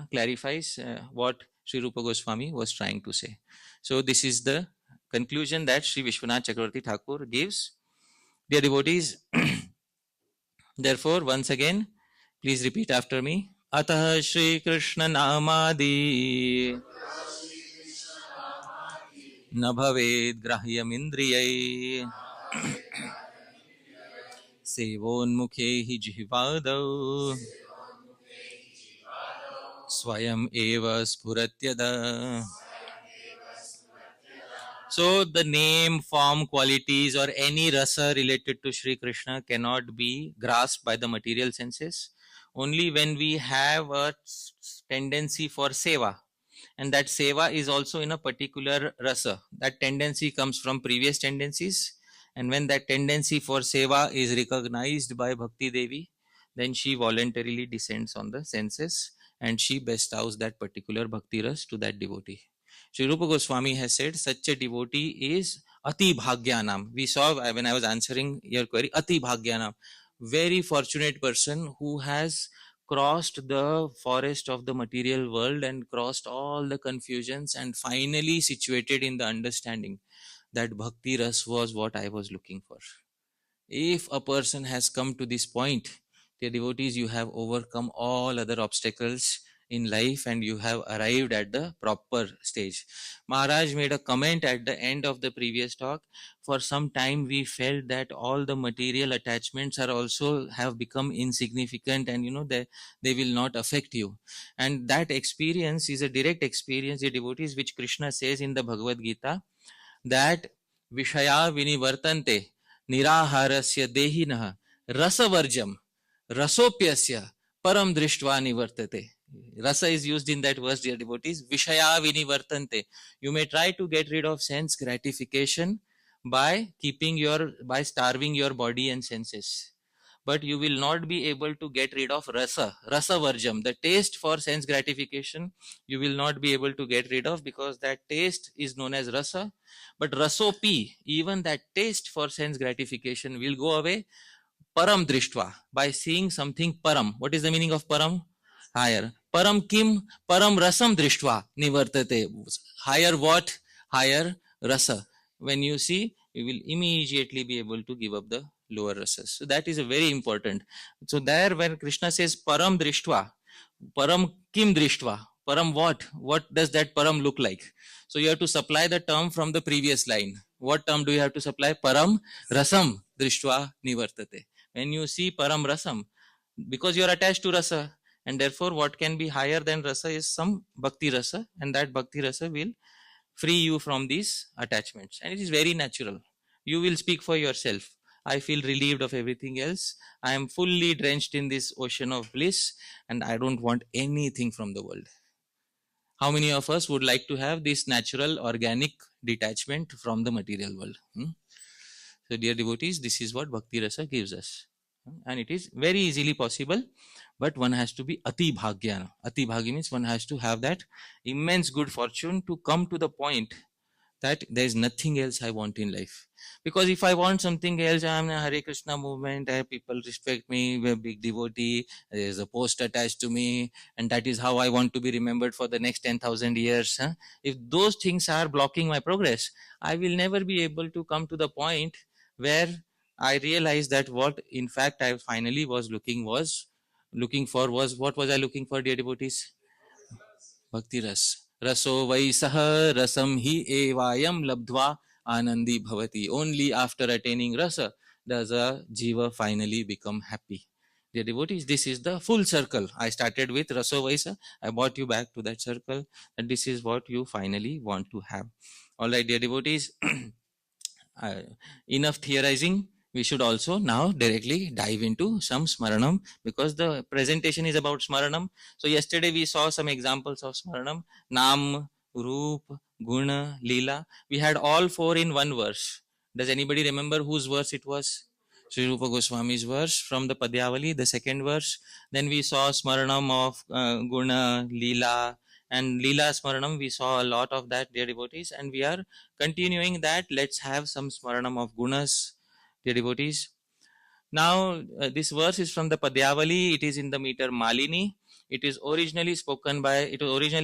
clarifies what Sri Rupa Goswami was trying to say. So this is the conclusion that Sri Vishwanath Chakravarti Thakur gives. Dear devotees, therefore, once again, please repeat after me. Atah Shri Krishna Namadi न भवेद् ग्राह्यम् इन्द्रियै सेवोन्मुखे हि जिह्वादौ स्वयम् एव स्फुरत्यदा. So the name, form, qualities or any rasa related to Shri Krishna cannot be grasped by the material senses. Only when we have a tendency for seva, and that seva is also in a particular rasa. That tendency comes from previous tendencies, and when that tendency for seva is recognized by Bhakti Devi, then she voluntarily descends on the senses and she bestows that particular bhakti ras to that devotee. Sri Rupa Goswami has said such a devotee is Ati Bhagyanam. We saw when I was answering your query, Ati Bhagyanam, very fortunate person who has crossed the forest of the material world and crossed all the confusions and finally situated in the understanding that bhakti ras was what I was looking for. If a person has come to this point, dear devotees, you have overcome all other obstacles in life and you have arrived at the proper stage. Maharaj made a comment at the end of the previous talk. For some time we felt that all the material attachments are also have become insignificant and they will not affect you. And that experience is a direct experience, the devotees, which Krishna says in the Bhagavad Gita, that Vishaya vinivartante niraharasya dehinah rasavarjam rasopyasya param drishtva nivartate. Rasa is used in that verse, dear devotees. Vishaya vinivartante. You may try to get rid of sense gratification by starving your body and senses. but you will not be able to get rid of rasa varjam, the taste for sense gratification. You will not be able to get rid of, because that taste is known as rasa. But rasopi, even that taste for sense gratification, will go away param drishtva, by seeing something param. What is the meaning of param? Higher. Param kim? Param rasam drishtva nivartate. Higher what? Higher rasa. When you see, you will immediately be able to give up the lower rasas. So that is a very important. So there, when Krishna says param drishtva, param kim drishtva, param what? What does that param look like? So you have to supply the term from the previous line. What term do you have to supply? Param rasam drishtva nivartate. When you see param rasam, because you are attached to rasa, and therefore what can be higher than rasa is some bhakti rasa, and that bhakti rasa will free you from these attachments. And it is very natural. You will speak for yourself. I feel relieved of everything else. I am fully drenched in this ocean of bliss, and I don't want anything from the world. How many of us would like to have this natural, organic detachment from the material world? So dear devotees, this is what Bhakti Rasa gives us. And it is very easily possible, but one has to be Ati Bhagya. Ati Bhagya means one has to have that immense good fortune to come to the point that there is nothing else I want in life. Because if I want something else, I am in a Hare Krishna movement, people respect me, we're a big devotee, there is a post attached to me, and that is how I want to be remembered for the next 10,000 years. If those things are blocking my progress, I will never be able to come to the point where I realized that what in fact I finally was looking for was, what was I looking for, dear devotees? Bhakti ras. Raso vaisaha rasam hi evayam labdva anandi bhavati. Only after attaining rasa does a jiva finally become happy. Dear devotees, this is the full circle. I started with raso vaisa. I brought you back to that circle, and this is what you finally want to have. All right, dear devotees. Enough theorizing. We should also now directly dive into some smaranam, because the presentation is about smaranam. So yesterday we saw some examples of smaranam: Nam, Roop, Guna, Leela. We had all four in one verse. Does anybody remember whose verse it was? Sri Rupa Goswami's verse from the Padyavali, the second verse. Then we saw smaranam of Guna, Leela, and Leela Smaranam. We saw a lot of that, dear devotees, and we are continuing that. Let's have some Smaranam of Gunas, dear devotees. Now, this verse is from the Padyavali. It is in the meter Malini. It is originally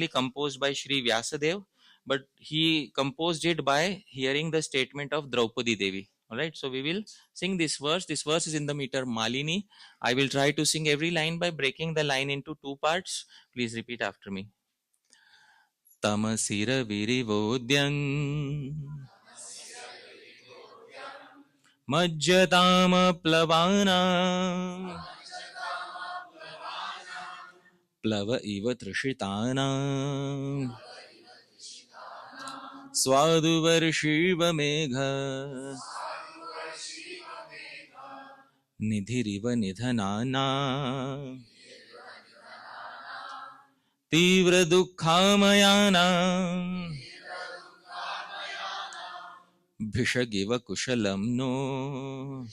composed by Sri Vyasadev, but he composed it by hearing the statement of Draupadi Devi. All right, so we will sing this verse. This verse is in the meter Malini. I will try to sing every line by breaking the line into two parts. Please repeat after me. Tamasir virivodyam majjatama plavana plava iva trishitana swaduvarshiva megha nidhiriva nidhanana Tivra dukkhamayana Bhishagiva kushalam no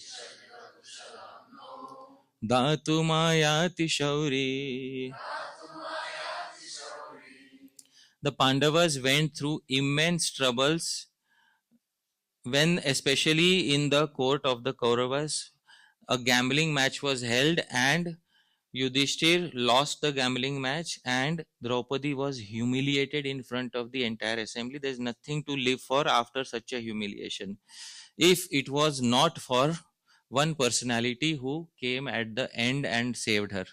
Datu mayati shauri. The Pandavas went through immense troubles when, especially in the court of the Kauravas, a gambling match was held and Yudhishthir lost the gambling match, and Draupadi was humiliated in front of the entire assembly. There is nothing to live for after such a humiliation. If it was not for one personality who came at the end and saved her.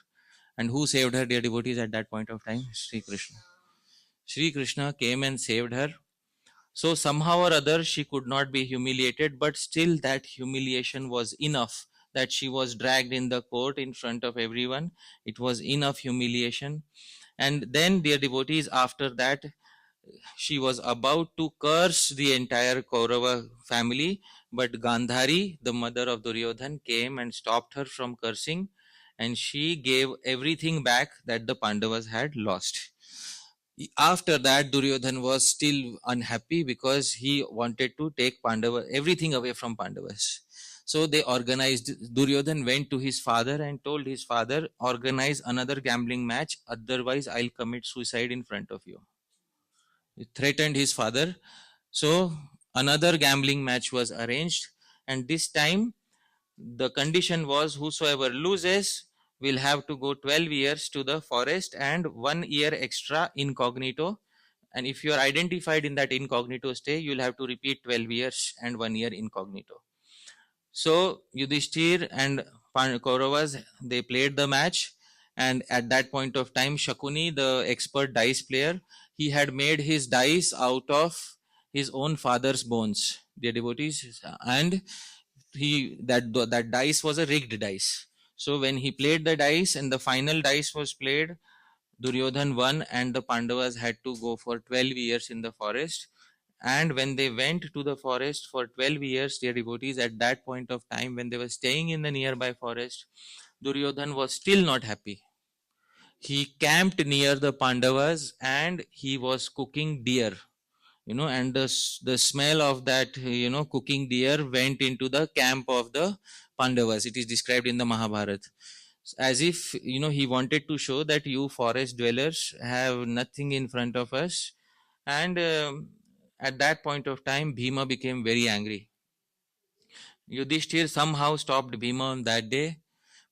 And who saved her, dear devotees, at that point of time? Sri Krishna. Sri Krishna came and saved her. So somehow or other she could not be humiliated, but still that humiliation was enough. That she was dragged in the court in front of everyone. It was enough humiliation. And then, dear devotees, after that, she was about to curse the entire Kaurava family, but Gandhari, the mother of Duryodhan, came and stopped her from cursing, and she gave everything back that the Pandavas had lost. After that, Duryodhan was still unhappy because he wanted to take everything away from Pandavas. So they organized, Duryodhan went to his father and told his father, organize another gambling match, otherwise I'll commit suicide in front of you. He threatened his father. So another gambling match was arranged, and this time the condition was whosoever loses will have to go 12 years to the forest and 1 year extra incognito. And if you are identified in that incognito stay, you'll have to repeat 12 years and 1 year incognito. So Yudhishthir and Kauravas, they played the match, and at that point of time, Shakuni, the expert dice player, he had made his dice out of his own father's bones, dear devotees, and that dice was a rigged dice. So when he played the dice and the final dice was played, Duryodhan won, and the Pandavas had to go for 12 years in the forest. And when they went to the forest for 12 years, dear devotees, at that point of time, when they were staying in the nearby forest, Duryodhan was still not happy. He camped near the Pandavas and he was cooking deer, and the smell of that, cooking deer went into the camp of the Pandavas. It is described in the Mahabharata. As if, he wanted to show that you forest dwellers have nothing in front of us. And at that point of time, Bhima became very angry. Yudhishthir somehow stopped Bhima on that day,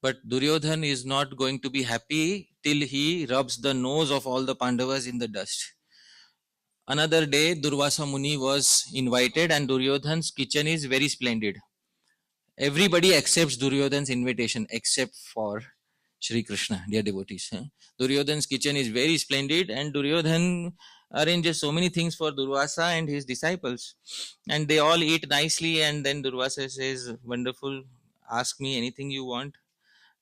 but Duryodhan is not going to be happy till he rubs the nose of all the Pandavas in the dust. Another day, Durvasa Muni was invited, and Duryodhan's kitchen is very splendid. Everybody accepts Duryodhan's invitation except for Shri Krishna, dear devotees. Duryodhan's kitchen is very splendid, and Duryodhan arranges so many things for Durvasa and his disciples, and they all eat nicely. And then Durvasa says, wonderful, ask me anything you want.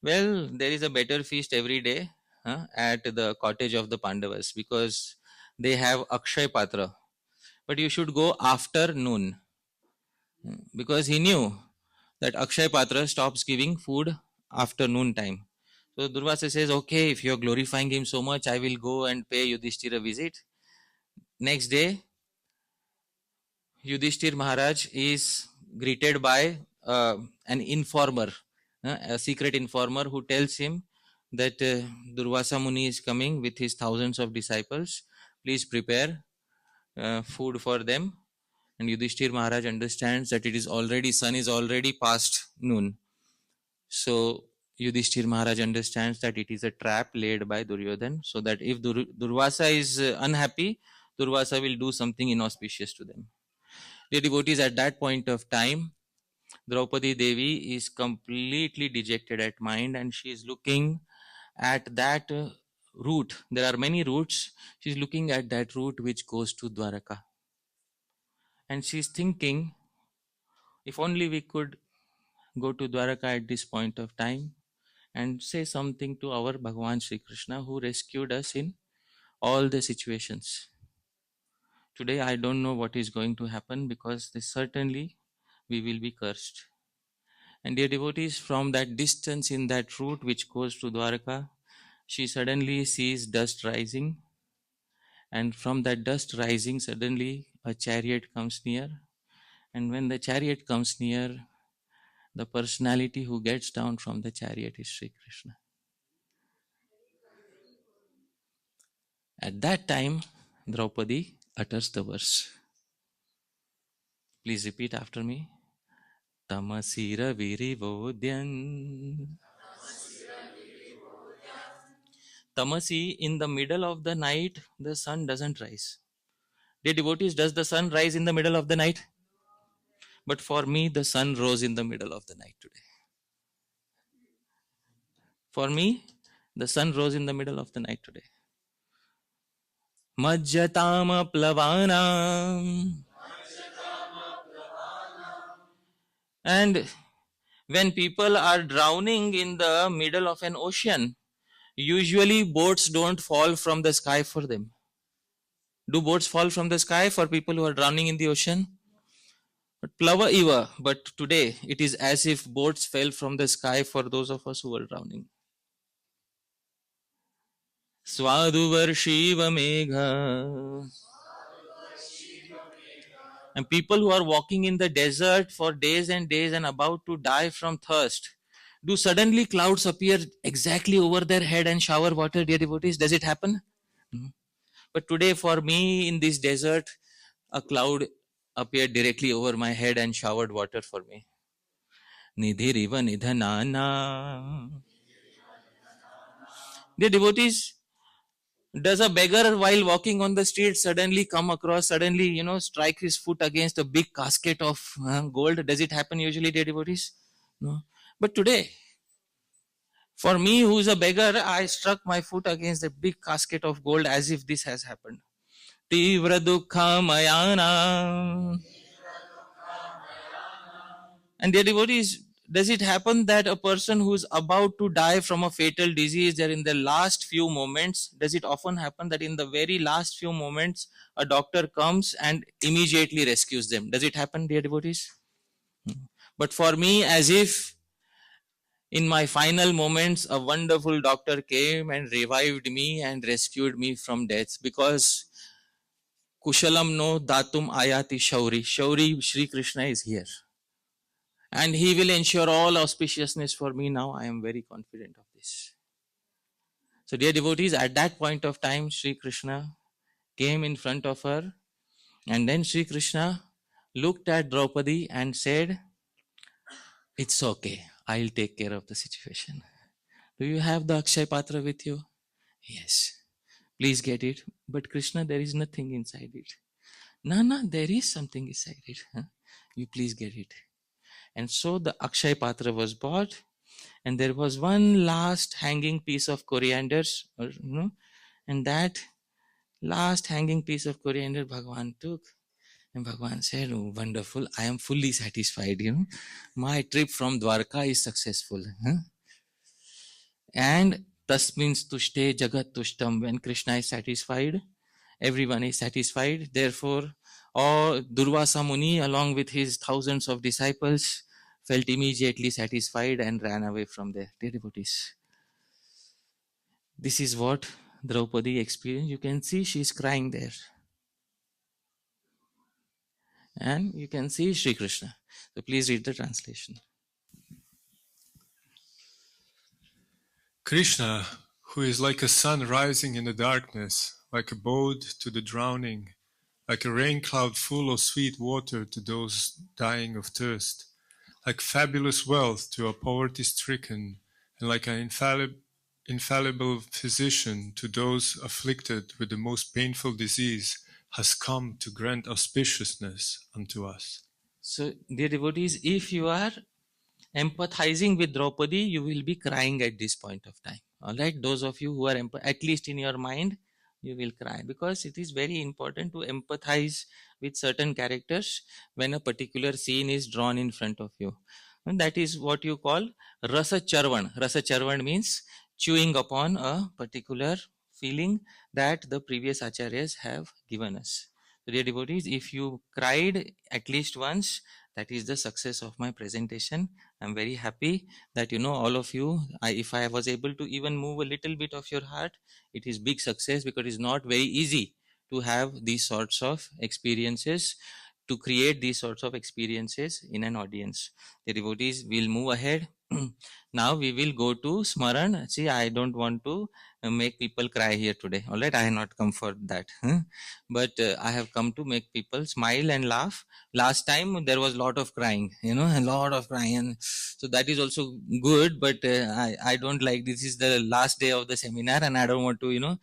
Well, there is a better feast every day at the cottage of the Pandavas, because they have Akshay Patra, but you should go after noon, because he knew that Akshay Patra stops giving food after noon time. So Durvasa says, okay, if you're glorifying him so much, I will go and pay Yudhishthir a visit. Next day, Yudhishthir Maharaj is greeted by an informer, a secret informer, who tells him that Durvasa Muni is coming with his thousands of disciples. Please prepare food for them. And Yudhishthir Maharaj understands that sun is already past noon. So Yudhishthir Maharaj understands that it is a trap laid by Duryodhan, so that if Durvasa is unhappy, Durvasa will do something inauspicious to them. Dear devotees, at that point of time, Draupadi Devi is completely dejected at mind, and she is looking at that route. There are many routes. She is looking at that route which goes to Dwaraka. And she is thinking, if only we could go to Dwaraka at this point of time and say something to our Bhagavan Sri Krishna, who rescued us in all the situations. Today I don't know what is going to happen, because certainly we will be cursed. And dear devotees, from that distance in that route which goes to Dwaraka, she suddenly sees dust rising, and from that dust rising, suddenly a chariot comes near. And when the chariot comes near, the personality who gets down from the chariot is Sri Krishna. At that time, Draupadi utters the verse. Please repeat after me. Tamasira virivodyan. Tamasi, in the middle of the night, the sun doesn't rise. Dear devotees, does the sun rise in the middle of the night? But for me, the sun rose in the middle of the night today. For me, the sun rose in the middle of the night today. Majjatama plavanam. And when people are drowning in the middle of an ocean, usually boats don't fall from the sky for them. Do boats fall from the sky for people who are drowning in the ocean? But plava iva, but today it is as if boats fell from the sky for those of us who are drowning. Swaduvarshiva megha And people who are walking in the desert for days and days and about to die from thirst, do suddenly clouds appear exactly over their head and shower water, dear devotees? Does it happen? But today for me in this desert, a cloud appeared directly over my head and showered water for me. Nidhiriva nidhanana. Dear devotees, does a beggar while walking on the street suddenly come across, suddenly, strike his foot against a big casket of gold? Does it happen usually, dear devotees? No. But today, for me who is a beggar, I struck my foot against a big casket of gold as if this has happened. Tivra dukkha mayana. And dear devotees, does it happen that a person who is about to die from a fatal disease, they're in the last few moments, does it often happen that in the very last few moments, a doctor comes and immediately rescues them? Does it happen, dear devotees? But for me, as if in my final moments, a wonderful doctor came and revived me and rescued me from death, because Kushalam no datum ayati shauri. Shauri, Shri Krishna is here. And he will ensure all auspiciousness for me now. I am very confident of this. So dear devotees, at that point of time, Shri Krishna came in front of her, and then Shri Krishna looked at Draupadi and said, it's okay, I'll take care of the situation. Do you have the Akshay Patra with you? Yes. Please get it. But Krishna, there is nothing inside it. No, there is something inside it. You please get it. And so the Akshay Patra was bought, and there was one last hanging piece of coriander, and that last hanging piece of coriander Bhagavan took, and Bhagavan said, oh, wonderful, I am fully satisfied, my trip from Dwarka is successful. And tasmins tushte jagat tushtam, when Krishna is satisfied, everyone is satisfied. Therefore, Durvasa Muni, along with his thousands of disciples, felt immediately satisfied and ran away from there. Dear devotees, this is what Draupadi experienced. You can see she is crying there. And you can see Shri Krishna. So please read the translation. Krishna, who is like a sun rising in the darkness, like a boat to the drowning, like a rain cloud full of sweet water to those dying of thirst, like fabulous wealth to a poverty-stricken, and like an infallible physician to those afflicted with the most painful disease, has come to grant auspiciousness unto us. So, dear devotees, if you are empathizing with Draupadi, you will be crying at this point of time. All right, those of you who are at least in your mind, you will cry, because it is very important to empathize with certain characters when a particular scene is drawn in front of you. And that is what you call rasa charvan. Rasa charvan means chewing upon a particular feeling that the previous acharyas have given us. So dear devotees, if you cried at least once, that is the success of my presentation. I'm very happy that all of you, if I was able to even move a little bit of your heart, it is big success, because it's not very easy to have these sorts of experiences, to create these sorts of experiences in an audience. The devotees will move ahead. Now we will go to Smaran. See, I don't want to make people cry here today. All right, I have not come for that. But I have come to make people smile and laugh. Last time there was a lot of crying, a lot of crying. And so that is also good, but I don't like, this is the last day of the seminar and I don't want to,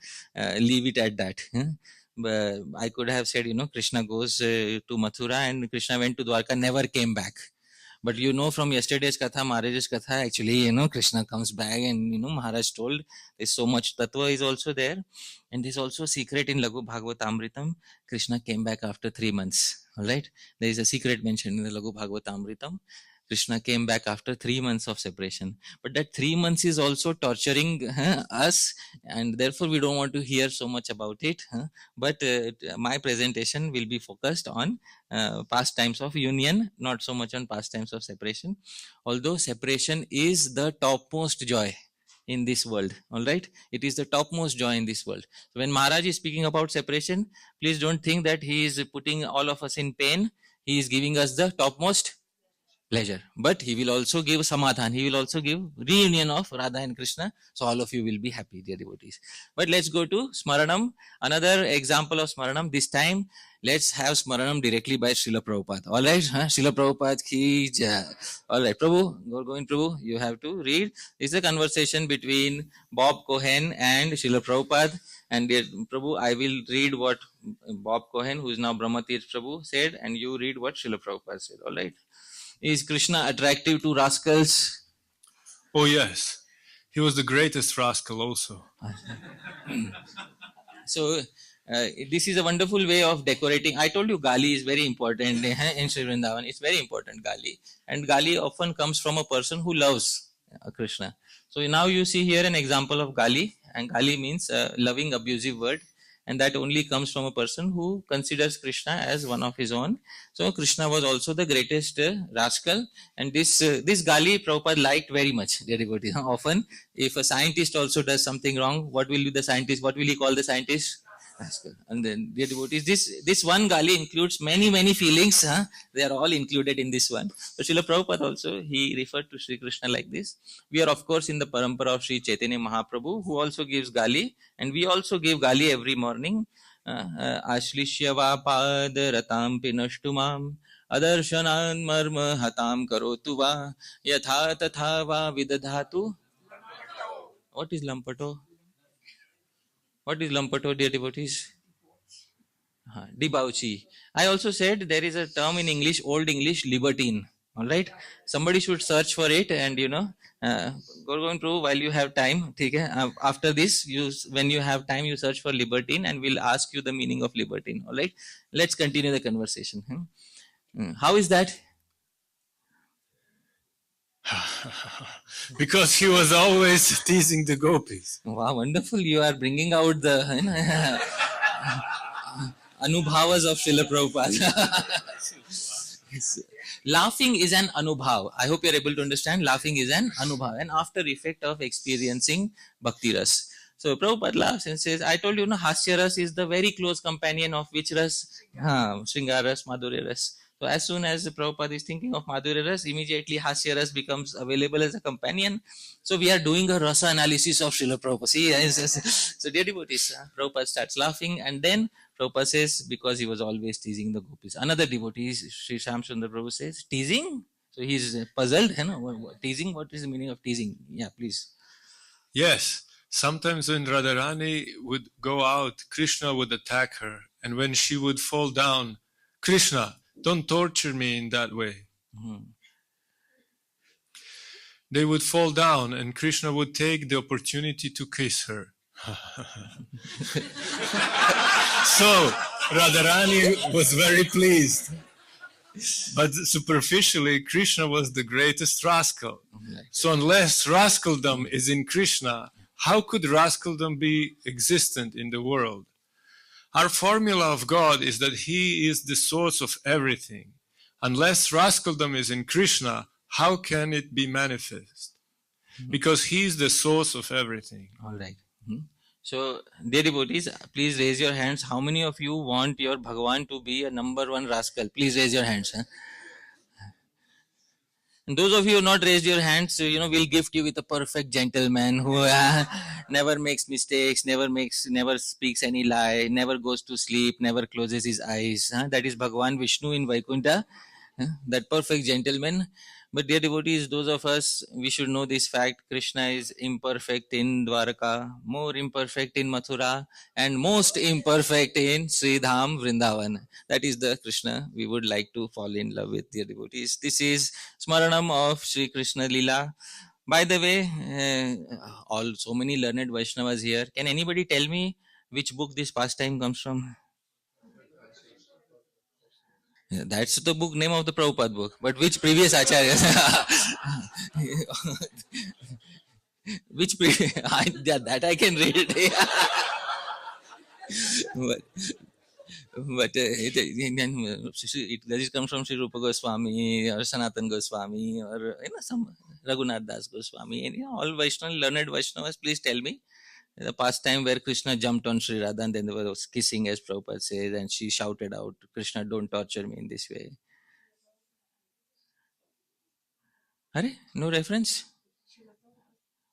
leave it at that. But I could have said, Krishna goes to Mathura and Krishna went to Dwarka, never came back. But from yesterday's Katha, Maharaj's Katha, actually, Krishna comes back and, Maharaj told there's so much Tattva is also there. And there's also a secret in Laghu Bhagavatamritam. Krishna came back after 3 months. All right. There is a secret mentioned in the Laghu Bhagavatamritam. Krishna came back after 3 months of separation. But that 3 months is also torturing us, and therefore we don't want to hear so much about it. But my presentation will be focused on past times of union, not so much on past times of separation. Although separation is the topmost joy in this world. All right. It is the topmost joy in this world. So when Maharaj is speaking about separation, please don't think that he is putting all of us in pain. He is giving us the topmost pleasure, but he will also give samadhan. He will also give reunion of Radha and Krishna. So all of you will be happy, dear devotees. But let's go to Smaranam. Another example of Smaranam. This time, let's have Smaranam directly by Srila Prabhupada. All right, Srila Prabhupada ki jai. All right, Prabhu, Govind Prabhu, you have to read. It's a conversation between Bob Cohen and Srila Prabhupada. And dear Prabhu, I will read what Bob Cohen, who is now Brahmatirth Prabhu, said, and you read what Srila Prabhupada said. All right. Is Krishna attractive to rascals? Oh, yes. He was the greatest rascal also. So, this is a wonderful way of decorating. I told you Gali is very important in Sri Vrindavan. It's very important, Gali. And Gali often comes from a person who loves Krishna. So, now you see here an example of Gali. And Gali means a loving, abusive word. And that only comes from a person who considers Krishna as one of his own. So Krishna was also the greatest rascal, and this Gali Prabhupada liked very much, dear devotees. Often, if a scientist also does something wrong, what will be the scientist? What will he call the scientist? Rascal. And then, dear devotees, this one Gali includes many feelings. They are all included in this one. So Srila Prabhupada also, he referred to Sri Krishna like this. We are of course in the parampara of Sri Chaitanya Mahaprabhu, who also gives Gali, and we also give Gali every morning. Ashlishyava pad ratam pinashtumam adarshanan marma hatam karotu va yatha tatha va vidadhatu. What is lampato? What is lampato, dear devotees? Debauchee. I also said there is a term in English, Old English, libertine. All right. Somebody should search for it, and Govind Prabhu, while you have time, after this, when you have time, you search for libertine, and we'll ask you the meaning of libertine. All right. Let's continue the conversation. How is that? Because he was always teasing the gopis. Wow, wonderful. You are bringing out the anubhavas of Srila Prabhupada. Laughing is an anubhav. I hope you are able to understand. Laughing is an anubhav, an after effect of experiencing bhakti ras. So Prabhupada laughs and says, I told you, Hasya ras is the very close companion of which ras? Shringar ras, Madhurya ras. So as soon as Prabhupada is thinking of Madhurya ras, immediately Hasya ras becomes available as a companion. So we are doing a rasa analysis of Srila Prabhupada. See, so dear devotees, Prabhupada starts laughing, and then Prabhupada says, because he was always teasing the gopis. Another devotee, Sri Shamsundar Prabhu, says, teasing? So he's puzzled. Teasing, what is the meaning of teasing? Yeah, please. Yes. Sometimes when Radharani would go out, Krishna would attack her. And when she would fall down, Krishna, don't torture me in that way. They would fall down, and Krishna would take the opportunity to kiss her. So Radharani was very pleased. But superficially, Krishna was the greatest rascal. So unless rascaldom is in Krishna, how could rascaldom be existent in the world? Our formula of God is that He is the source of everything. Unless rascaldom is in Krishna, how can it be manifest? Because He is the source of everything. All right. So, dear devotees, please raise your hands. How many of you want your Bhagavan to be a number one rascal? Please raise your hands. And those of you who have not raised your hands, we'll gift you with a perfect gentleman who never makes mistakes, never speaks any lie, never goes to sleep, never closes his eyes. That is Bhagavan Vishnu in Vaikuntha, that perfect gentleman. But dear devotees, those of us, we should know this fact. Krishna is imperfect in Dwaraka, more imperfect in Mathura, and most imperfect in Sridham Vrindavan. That is the Krishna we would like to fall in love with, dear devotees. This is Smaranam of Sri Krishna Leela. By the way, so many learned Vaishnavas here. Can anybody tell me which book this pastime comes from? Yeah, that's the book name of the Prabhupada book. But which previous acharyas? Which that I can read. But does it come from Sri Rupa Goswami or Sanatan Goswami or some Raghunath Das Goswami and all Vaishnava learned Vaishnavas? Please tell me the pastime where Krishna jumped on Sri Radha and then there was kissing, as Prabhupada says, and she shouted out, "Krishna, don't torture me in this way." Are no reference?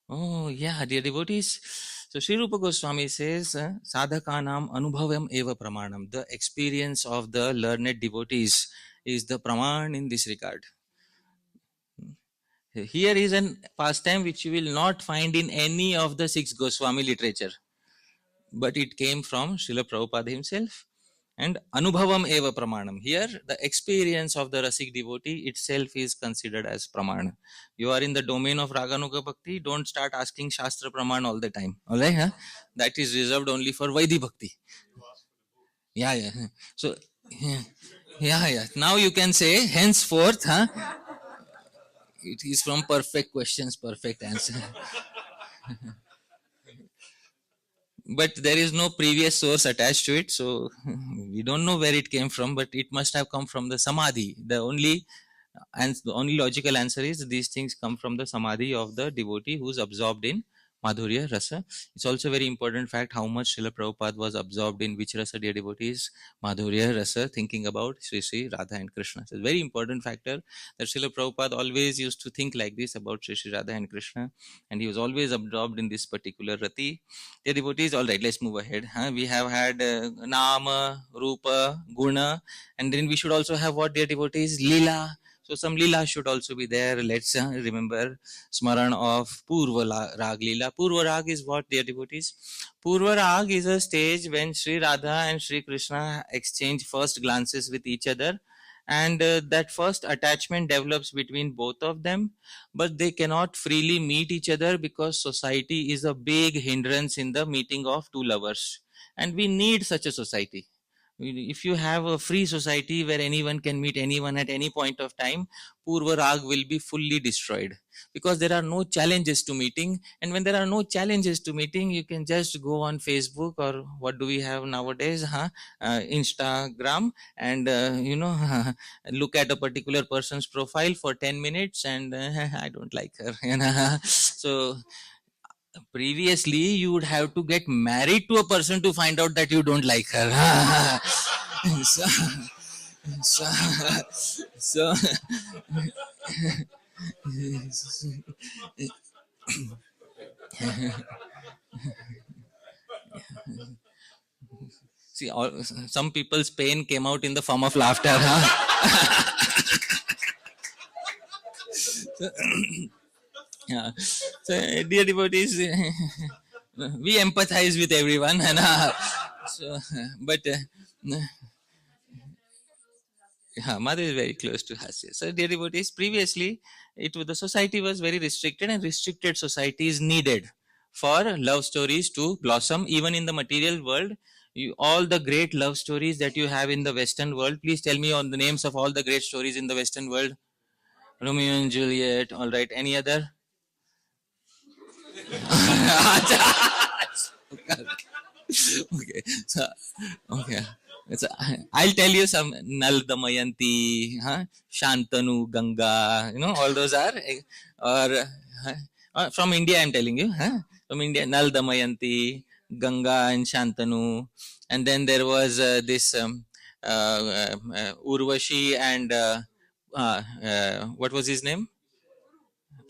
Oh yeah, dear devotees. So Sri Rupa Goswami says, "Sadhakanam anubhavam eva pramanam." The experience of the learned devotees is the praman in this regard. Here is an pastime which you will not find in any of the 6 Goswami literature, but it came from Srila Prabhupada himself. And anubhavam eva pramanam. Here, the experience of the Rasik devotee itself is considered as pramana. You are in the domain of Raganuga Bhakti, don't start asking Shastra Praman all the time. Alright, huh? That is reserved only for Vaidhi Bhakti. Yeah. So, yeah. Now you can say, henceforth, it is from perfect questions, perfect answer. But there is no previous source attached to it, so we don't know where it came from, but it must have come from the samadhi. The only logical answer is these things come from the samadhi of the devotee who is absorbed in Madhurya Rasa. It's also a very important fact how much Srila Prabhupada was absorbed in which Rasa, dear devotees? Madhurya Rasa, thinking about Sri Radha and Krishna. So it's a very important factor that Srila Prabhupada always used to think like this about Sri Radha and Krishna, and he was always absorbed in this particular rati. Dear devotees, all right, let's move ahead. We have had Nama, Rupa, Guna, and then we should also have what, dear devotees? Lila. So some Leela should also be there. Let's remember Smaran of Purva Rag Leela. Purva Rag is what, dear devotees? Purva Rag is a stage when Sri Radha and Sri Krishna exchange first glances with each other, and that first attachment develops between both of them, but they cannot freely meet each other because society is a big hindrance in the meeting of two lovers, and we need such a society. If you have a free society where anyone can meet anyone at any point of time, Purva Rag will be fully destroyed because there are no challenges to meeting. And when there are no challenges to meeting, you can just go on Facebook or what do we have nowadays? Instagram, and look at a particular person's profile for 10 minutes and I don't like her. So previously you would have to get married to a person to find out that you don't like her. so see, some people's pain came out in the form of laughter. Yeah. So, dear devotees, we empathize with everyone, but mother is very close to Hasya. So, dear devotees, previously the society was very restricted, and restricted society is needed for love stories to blossom, even in the material world. All the great love stories that you have in the Western world, please tell me on the names of all the great stories in the Western world. Romeo and Juliet, all right. Any other? Okay. So, okay. I'll tell you some. Nal Damayanti, Shantanu, Ganga, all those are, or from India I'm telling you, from India, Nal Damayanti, Ganga and Shantanu, and then there was this Urvashi and what was his name?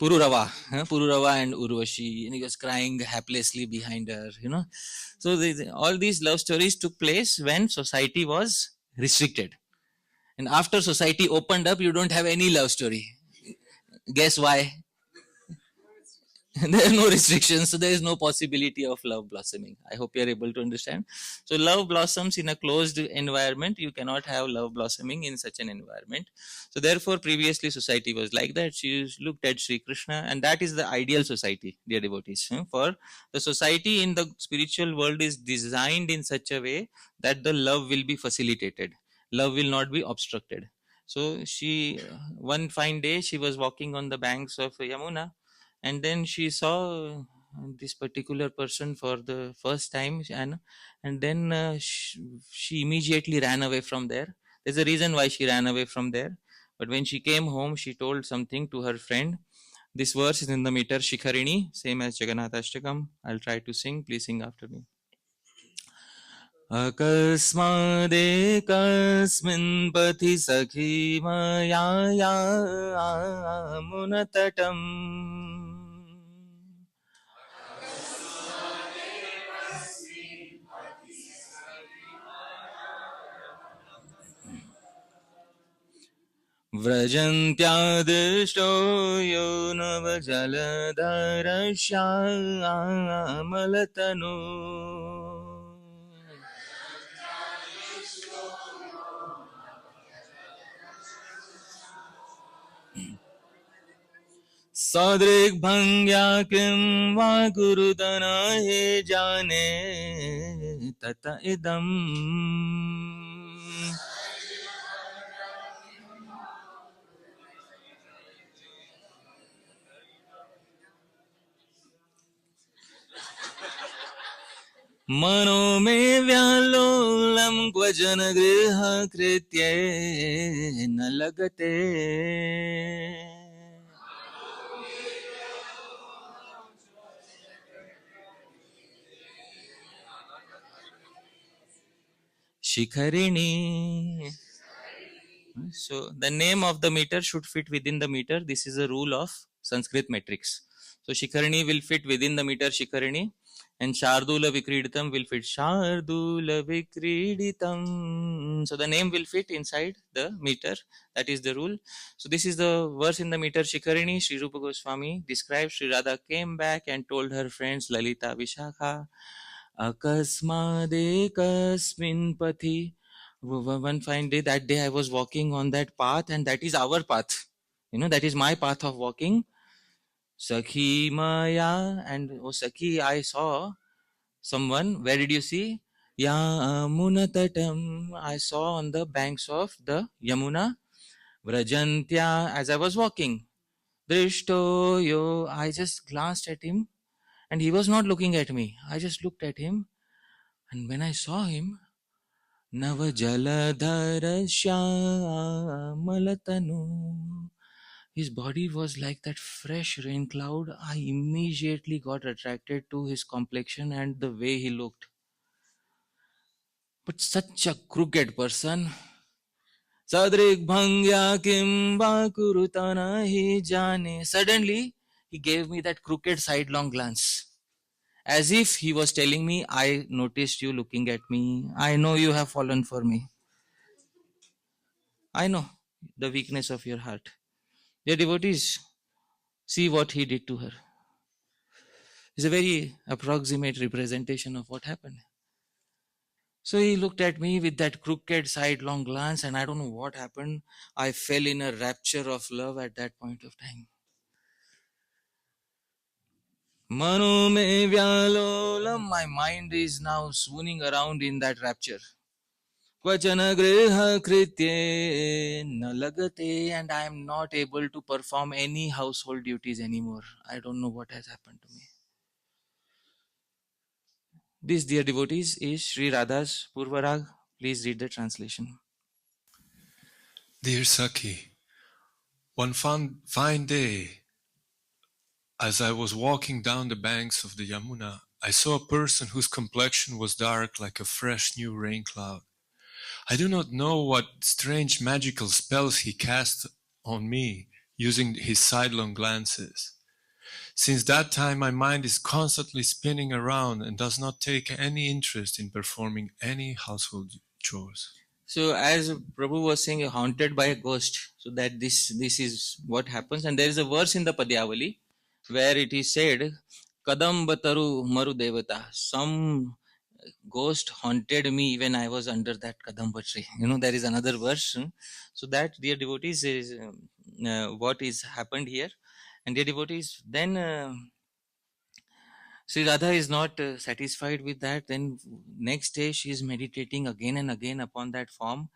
Pururava and Urvashi, and he was crying haplessly behind her, So all these love stories took place when society was restricted. And after society opened up, you don't have any love story. Guess why? There are no restrictions, so there is no possibility of love blossoming. I hope you are able to understand. So love blossoms in a closed environment. You cannot have love blossoming in such an environment. So therefore, previously society was like that. She looked at Sri Krishna, and that is the ideal society, dear devotees. For the society in the spiritual world is designed in such a way that the love will be facilitated. Love will not be obstructed. So she, one fine day, she was walking on the banks of Yamuna, and then she saw this particular person for the first time, and then she immediately ran away from there. There's a reason why she ran away from there. But when she came home, she told something to her friend. This verse is in the meter Shikharini, same as Jagannath Ashtakam. I'll try to sing. Please sing after me. अकस्मादेकस्मिन् पथि सखी मया यामुनतटम् व्रजन्त्यादिष्टो यो नवजलधरश्यामलतनु सदृग्भङ्ग्या किं वा कुरुतन हे जाने तत इदम् मनो मे व्यालोलं क्वचन गृहकृत्ये न लगते Shikharini. So the name of the meter should fit within the meter. This is a rule of Sanskrit metrics. So Shikharini will fit within the meter Shikharini, and Shardula Vikriditam will fit Shardula Vikriditam. So the name will fit inside the meter. That is the rule. So this is the verse in the meter Shikharini. Sri Rupa Goswami describes Sri Radha came back and told her friends Lalita Vishakha, Akasmadekasmin Pathi. One fine day, that day I was walking on that path, and that is our path. That is my path of walking. Sakhi Maya, and oh Sakhi, I saw someone. Where did you see? Yamunatatam. I saw on the banks of the Yamuna. Vrajantya, as I was walking. Drishto yo, I just glanced at him, and he was not looking at me. I just looked at him, and when I saw him, Navajaladhara Syamalatanu. His body was like that fresh rain cloud. I immediately got attracted to his complexion and the way he looked. But such a crooked person. Sadrik bhangya kimba kurutana hi jane. Suddenly, he gave me that crooked sidelong glance. As if he was telling me, I noticed you looking at me. I know you have fallen for me. I know the weakness of your heart. Dear devotees, see what he did to her. It's a very approximate representation of what happened. So he looked at me with that crooked sidelong glance, and I don't know what happened. I fell in a rapture of love at that point of time. Mano me vyalolam, my mind is now swooning around in that rapture. Kvachana griha kritye na lagate, and I am not able to perform any household duties anymore. I don't know what has happened to me. This, dear devotees, is Sri Radha's Purvarag. Please read the translation. Dear Saki, one fine day, as I was walking down the banks of the Yamuna, I saw a person whose complexion was dark like a fresh new rain cloud. I do not know what strange magical spells he cast on me using his sidelong glances. Since that time, my mind is constantly spinning around and does not take any interest in performing any household chores. So as Prabhu was saying, you're haunted by a ghost. So that this is what happens. And there is a verse in the Padyavali where it is said, Kadambataru Maru Devata. Some ghost haunted me when I was under that Kadamba tree. There is another verse. So that, dear devotees, is what is happened here. And dear devotees, then Sri Radha is not satisfied with that. Then next day she is meditating again and again upon that form.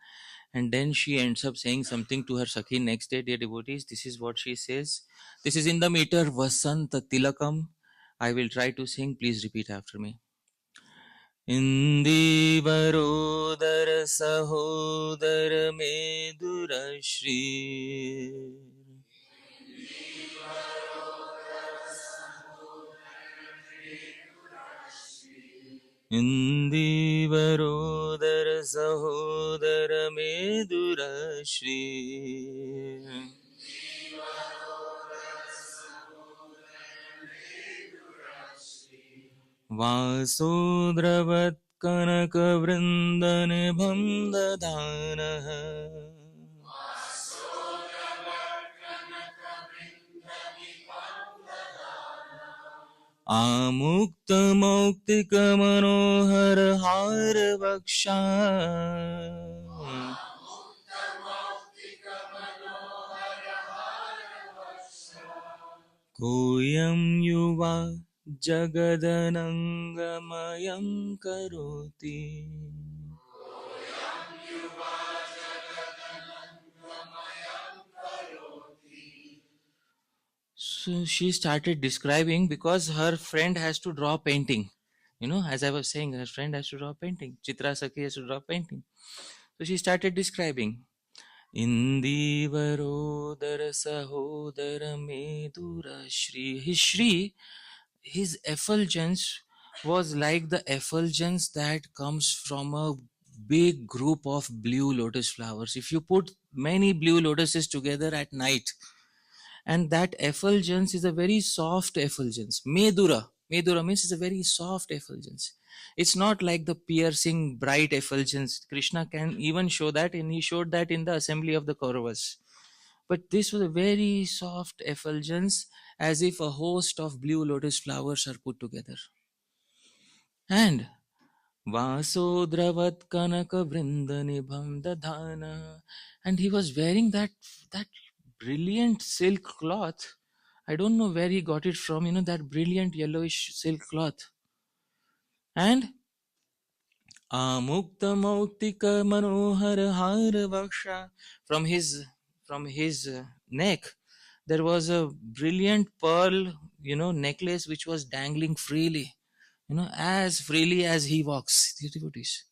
And then she ends up saying something to her Sakhi next day, dear devotees. This is what she says. This is in the meter Vasanta Tilakam. I will try to sing. Please repeat after me. इंदिवरोदर सहोदर मेदुर श्री इंदिवरोदर सहोदर मेदुर श्री वासोद्रवत् कनकवृन्दनिभं दधानः आमुक्तमौक्तिकमनोहर हारवक्षा कोऽयं युवा जगदनङ्गमयं करोति So she started describing because her friend has to draw painting. You know, as I was saying, her friend has to draw painting. Chitra Sakhi has to draw painting. So she started describing. Indivarodara sahodara medura Shri. His Shri, his effulgence was like the effulgence that comes from a big group of blue lotus flowers. If you put many blue lotuses together at night, and that effulgence is a very soft effulgence. Medura means it's a very soft effulgence. It's not like the piercing bright effulgence. Krishna can even show that, and he showed that in the assembly of the Kauravas. But this was a very soft effulgence, as if a host of blue lotus flowers are put together. And Vasodravat Kanaka Vrindanibham Dadhana, and he was wearing that brilliant silk cloth. I don't know where he got it from, that brilliant yellowish silk cloth. And Amukta Mautika Manohar Har Vaksha, from his neck there was a brilliant pearl, necklace which was dangling freely, as freely as he walks. The devotees.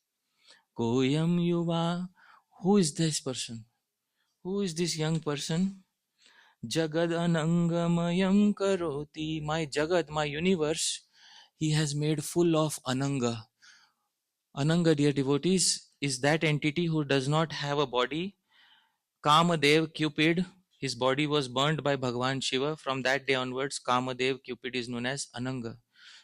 Koyam Yuva, who is this person? Who is this young person? Jagad Anangamayam Karoti. My Jagad, my universe, he has made full of Ananga. Ananga, dear devotees, is that entity who does not have a body. Kamadev, Cupid, his body was burnt by Bhagavan Shiva. From that day onwards, Kamadev, Cupid is known as Ananga.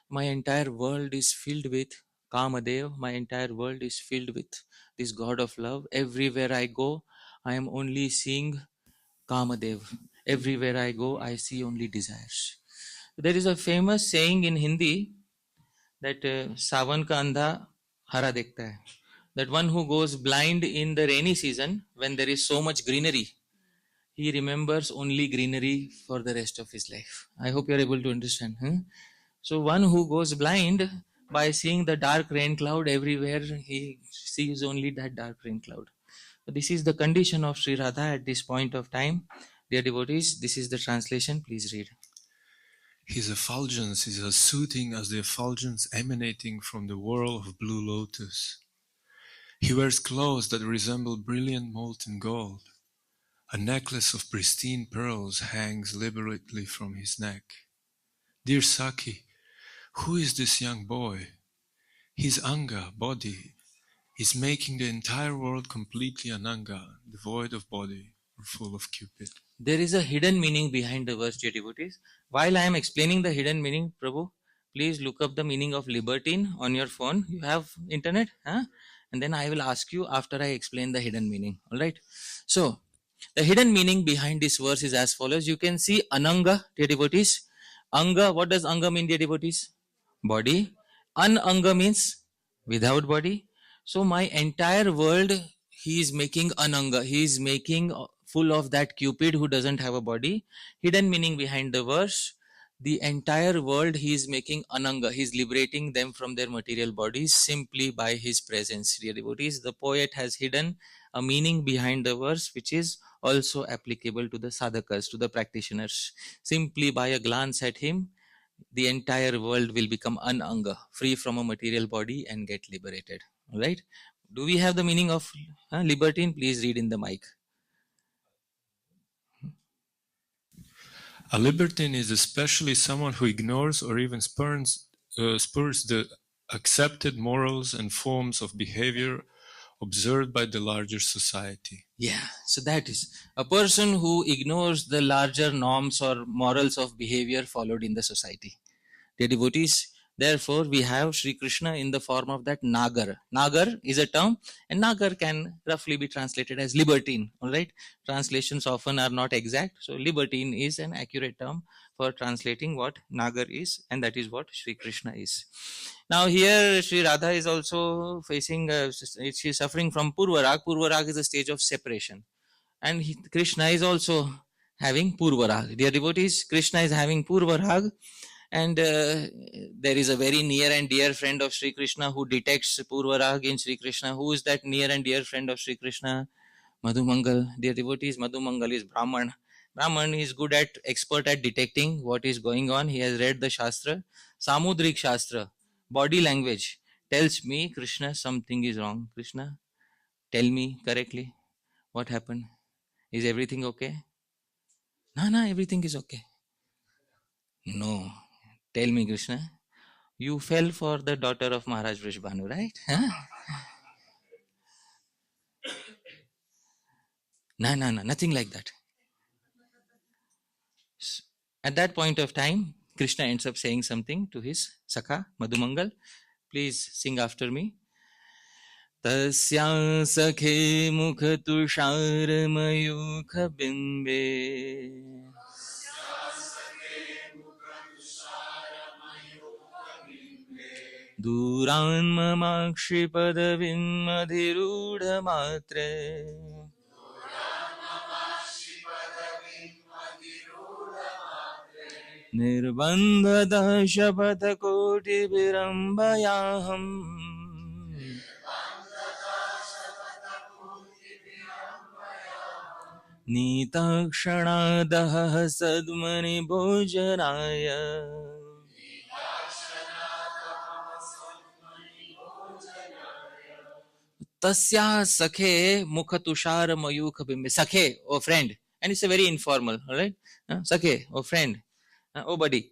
My entire world is filled with Kamadev. My entire world is filled with this God of love. Everywhere I go, I am only seeing Kamadev. Everywhere I go, I see only desires. There is a famous saying in Hindi that Savan ka andha hara dekhta hai. That one who goes blind in the rainy season, when there is so much greenery, he remembers only greenery for the rest of his life. I hope you are able to understand. So one who goes blind, by seeing the dark rain cloud everywhere, he sees only that dark rain cloud. So this is the condition of Sri Radha at this point of time. Dear devotees, this is the translation. Please read. His effulgence is as soothing as the effulgence emanating from the whirl of blue lotus. He wears clothes that resemble brilliant molten gold. A necklace of pristine pearls hangs liberally from his neck. Dear Saki, who is this young boy? His anga, body, is making the entire world completely ananga, devoid of body or full of Cupid. There is a hidden meaning behind the verse, dear devotees. While I am explaining the hidden meaning, Prabhu, please look up the meaning of libertine on your phone. You have internet? And then I will ask you after I explain the hidden meaning. All right. So, the hidden meaning behind this verse is as follows. You can see Ananga, dear devotees. Anga, what does Anga mean, dear devotees? Body. Ananga means without body. So, my entire world, he is making Ananga. He is making full of that Cupid who doesn't have a body. Hidden meaning behind the verse. The entire world he is making Ananga. He is liberating them from their material bodies simply by his presence. Dear devotees, the poet has hidden a meaning behind the verse which is also applicable to the sadhakas, to the practitioners. Simply by a glance at him, the entire world will become ananga, free from a material body and get liberated. All right? Do we have the meaning of libertine? Please read in the mic. A libertine is especially someone who ignores or even spurns the accepted morals and forms of behavior observed by the larger society. Yeah, so that is a person who ignores the larger norms or morals of behavior followed in the society. Dear devotees, therefore we have Sri Krishna in the form of that Nagar. Nagar is a term, and Nagar can roughly be translated as libertine. All right, translations often are not exact, so libertine is an accurate term for translating what Nagar is, and that is what Sri Krishna is. Now here Sri Radha is also facing, she is suffering from Purvarag. Purvarag is a stage of separation, and Krishna is also having Purvarag. Dear devotees, Krishna is having Purvarag. And there is a very near and dear friend of Sri Krishna who detects Purvarag in Sri Krishna. Who is that near and dear friend of Sri Krishna? Madhumangal. Dear devotees, Madhumangal is Brahman. Brahman is expert at detecting what is going on. He has read the Shastra. Samudrik Shastra, body language, tells me, Krishna, something is wrong. Krishna, tell me correctly what happened. Is everything okay? No, everything is okay. No. Tell me, Krishna, you fell for the daughter of Maharaj Vrishbhanu, right? Huh? No, nothing like that. At that point of time, Krishna ends up saying something to his Sakha, Madhumangal. Please sing after me. Tasya sakhe mukha tushar mayukha bimbe Duran mamakshi padavim madhirudha matre Nirbandhata shabata koti virambayaham Nitakshanadaha sadmani bhojanaya Tasya sakhe mukha tushar mayukha bimbe. Sakhe, oh friend. And it's a very informal, all right? Sakhe, oh friend. Oh buddy.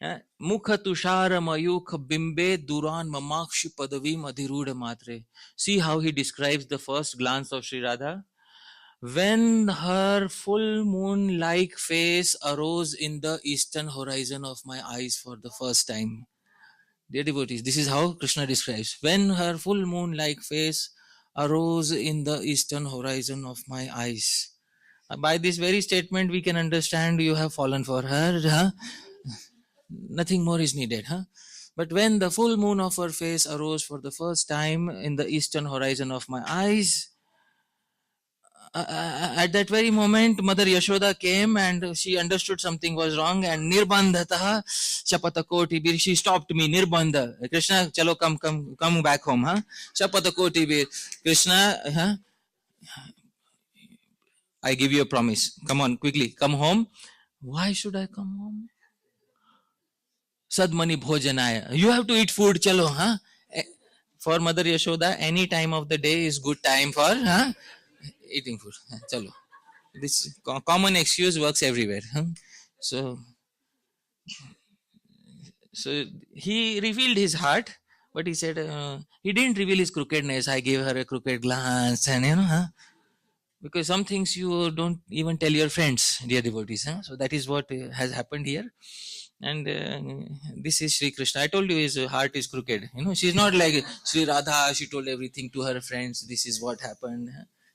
Mukha tushar mayukha bimbe duran mamakshi padavi madhiruda matre. See how he describes the first glance of Sri Radha. When her full moon-like face arose in the eastern horizon of my eyes for the first time. Dear devotees, this is how Krishna describes. When her full moon-like face arose in the eastern horizon of my eyes. By this very statement, we can understand you have fallen for her. Huh? Nothing more is needed. Huh? But when the full moon of her face arose for the first time in the eastern horizon of my eyes, at that very moment, Mother Yashoda came and she understood something was wrong, and Nirbandhataha Shapatakoti Bir, she stopped me. Nirbandha. Krishna, chalo, come back home. Huh? Shapatakoti Bir. Krishna, huh? I give you a promise. Come on, quickly, come home. Why should I come home? Sadmani bhojanaya. You have to eat food, chalo. Huh? For Mother Yashoda, any time of the day is good time for eating food. Chalo. This common excuse works everywhere. So he revealed his heart, but he said he didn't reveal his crookedness. I gave her a crooked glance, and because some things you don't even tell your friends, dear devotees. So that is what has happened here. And this is Sri Krishna. I told you his heart is crooked. She's not like Sri Radha. She told everything to her friends. This is what happened.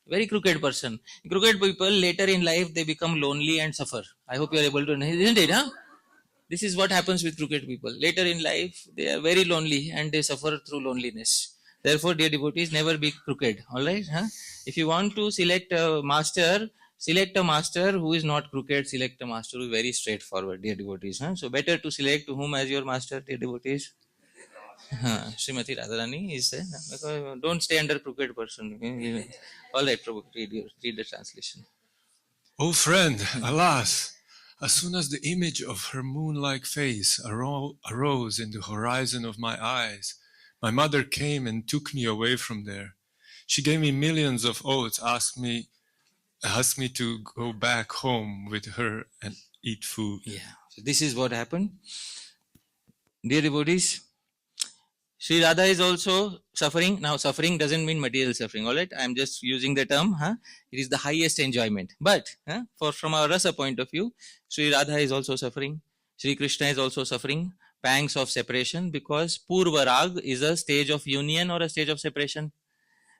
Very crooked person. Crooked people later in life, they become lonely and suffer. I hope you are able to know, isn't it? Huh? This is what happens with crooked people. Later in life, they are very lonely and they suffer through loneliness. Therefore, dear devotees, never be crooked. All right? Huh? If you want to select a master who is not crooked. Select a master who is very straightforward, dear devotees. Huh? So better to select whom as your master, dear devotees. Srimati Radharani is because don't stay under crooked person. All right, Prabhu, read the translation. Oh friend, alas, As soon as the image of her moon-like face arose in the horizon of my eyes, my mother came and took me away from there. She gave me millions of oaths, asked me to go back home with her and eat food. Yeah. So this is what happened. Dear devotees, Sri Radha is also suffering. Now, suffering doesn't mean material suffering, all right? I'm just using the term. It is the highest enjoyment. But from our rasa point of view, Sri Radha is also suffering. Sri Krishna is also suffering pangs of separation, because Purva Rag is a stage of union or a stage of separation.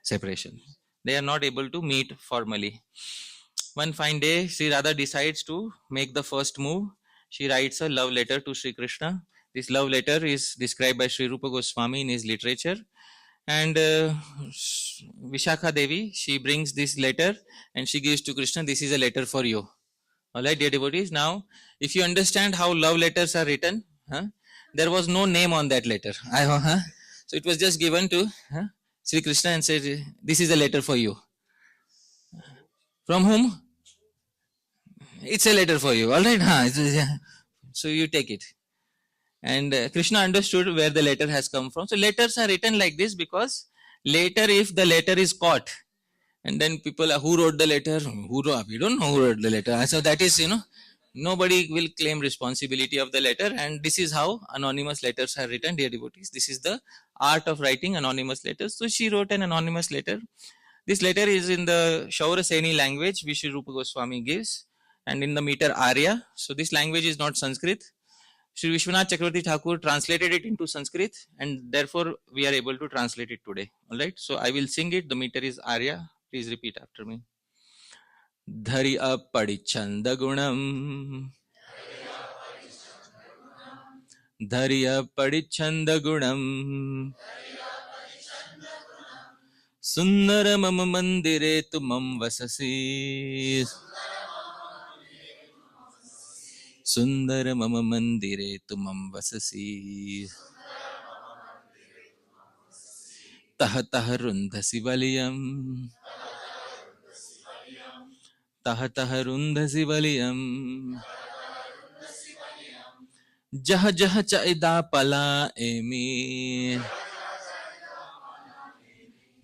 Separation. They are not able to meet formally. One fine day, Sri Radha decides to make the first move. She writes a love letter to Sri Krishna. This love letter is described by Sri Rupa Goswami in his literature. And Vishakha Devi, she brings this letter and she gives to Krishna, this is a letter for you. Alright, dear devotees. Now, if you understand how love letters are written, there was no name on that letter. So it was just given to Sri Krishna and said, this is a letter for you. From whom? It's a letter for you. Alright, so you take it. And Krishna understood where the letter has come from. So letters are written like this because later if the letter is caught, and then people are, who wrote the letter? We don't know who wrote the letter. So that is, nobody will claim responsibility of the letter. And this is how anonymous letters are written, dear devotees. This is the art of writing anonymous letters. So she wrote an anonymous letter. This letter is in the Shauraseni language, which Sri Rupa Goswami gives, and in the meter Arya. So this language is not Sanskrit. Sri Vishwanath Chakravarti Thakur translated it into Sanskrit, and therefore we are able to translate it today. Alright, so I will sing it. The meter is Arya. Please repeat after me. Dhari apadichanda gunam. Dhari apadichanda gunam. Sundara mama mandire tumam vasasi. Sundara mama mandire tumam vasasi. Tah tah rundhasi valiyam. Tah tah rundhasi valiyam. Jah jah chaida pala emi.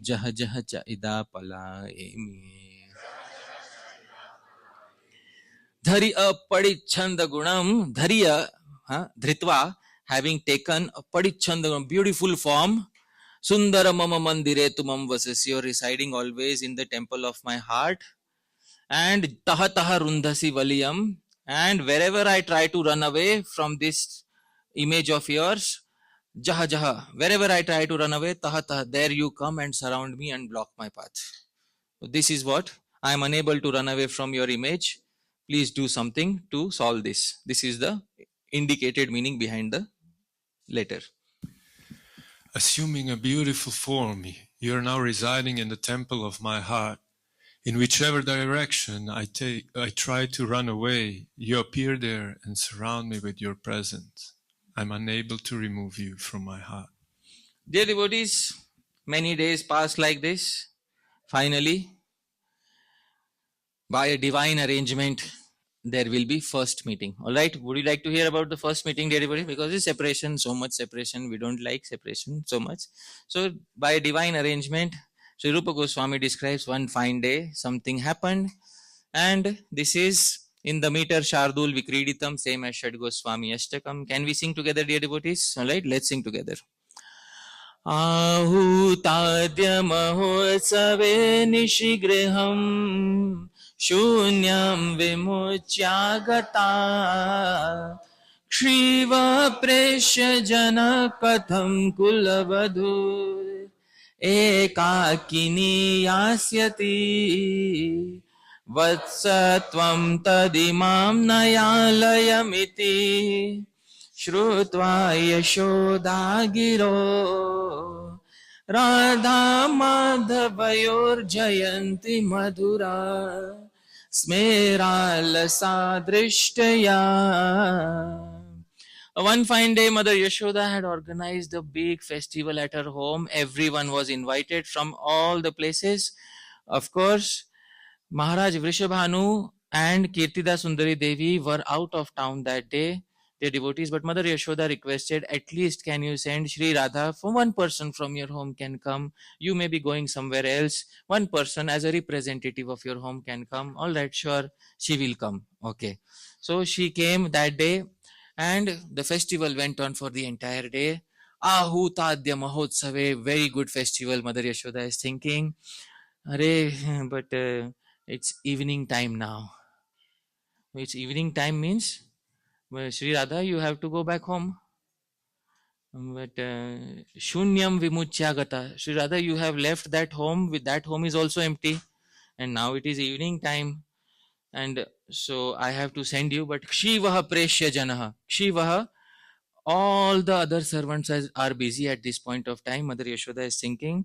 Jah jah chaida pala emi. Dhari apadichanda gunam. Dhariya, Dhritva, having taken a padichanda gunam, beautiful form. Sundara mama mandire tumam vasasi, you're residing always in the temple of my heart. And taha taha rundhasi valiyam. And wherever I try to run away from this image of yours, jaha jaha, wherever I try to run away, taha taha, there you come and surround me and block my path. So this is what, I am unable to run away from your image. Please do something to solve this. This is the indicated meaning behind the letter. Assuming a beautiful form, you are now residing in the temple of my heart. In whichever direction I try to run away, you appear there and surround me with your presence. I'm unable to remove you from my heart. Dear devotees, many days passed like this. Finally, by a divine arrangement, there will be first meeting. All right, would you like to hear about the first meeting, dear devotees? Because it's separation, so much separation, we don't like separation so much. So by a divine arrangement, Sri Rupa Goswami describes one fine day, something happened, and this is in the meter Shardul Vikriditam, same as Shad Goswami Ashtakam. Can we sing together, dear devotees? All right, let's sing together. Ahutadya mahotsave nishigriham shunyam vimuchyagata Shiva presya jana katham kulavadhu ekakini yasyati vatsatvam tadimam nayalayamiti Shrutva yashoda giro Radha madhavayor jayanti madhura Smera lasa drishtaya. One fine day, Mother Yashoda had organized a big festival at her home. Everyone was invited from all the places. Of course, Maharaj Vrishabhanu and Kirtida Sundari Devi were out of town that day, their devotees, but Mother Yashoda requested, at least can you send Sri Radha for one person from your home can come. You may be going somewhere else. One person as a representative of your home can come. All right, sure, she will come. Okay. So she came that day and the festival went on for the entire day. Ahutadya Mahotsave, very good festival, Mother Yashoda is thinking. Arey, but it's evening time now. It's evening time means, well, Sri Radha, you have to go back home. But Shunyam Vimuchyagata. Sri Radha, you have left that home, with that home is also empty. And now it is evening time. And so I have to send you. But Kshivaha Preshya Janaha. Kshivaha, all the other servants are busy at this point of time. Mother Yashoda is thinking,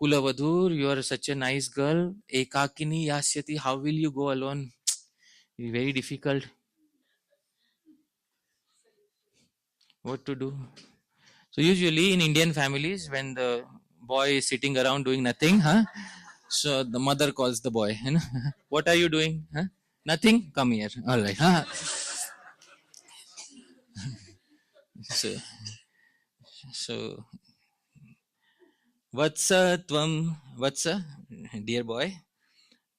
Kulavadhur, you are such a nice girl. Ekakini Yasyati, how will you go alone? It's very difficult. What to do? So usually in Indian families, when the boy is sitting around doing nothing, so the mother calls the boy, what are you doing? Nothing? Come here. All right. So Vatsa Tvam, Vatsa, dear boy,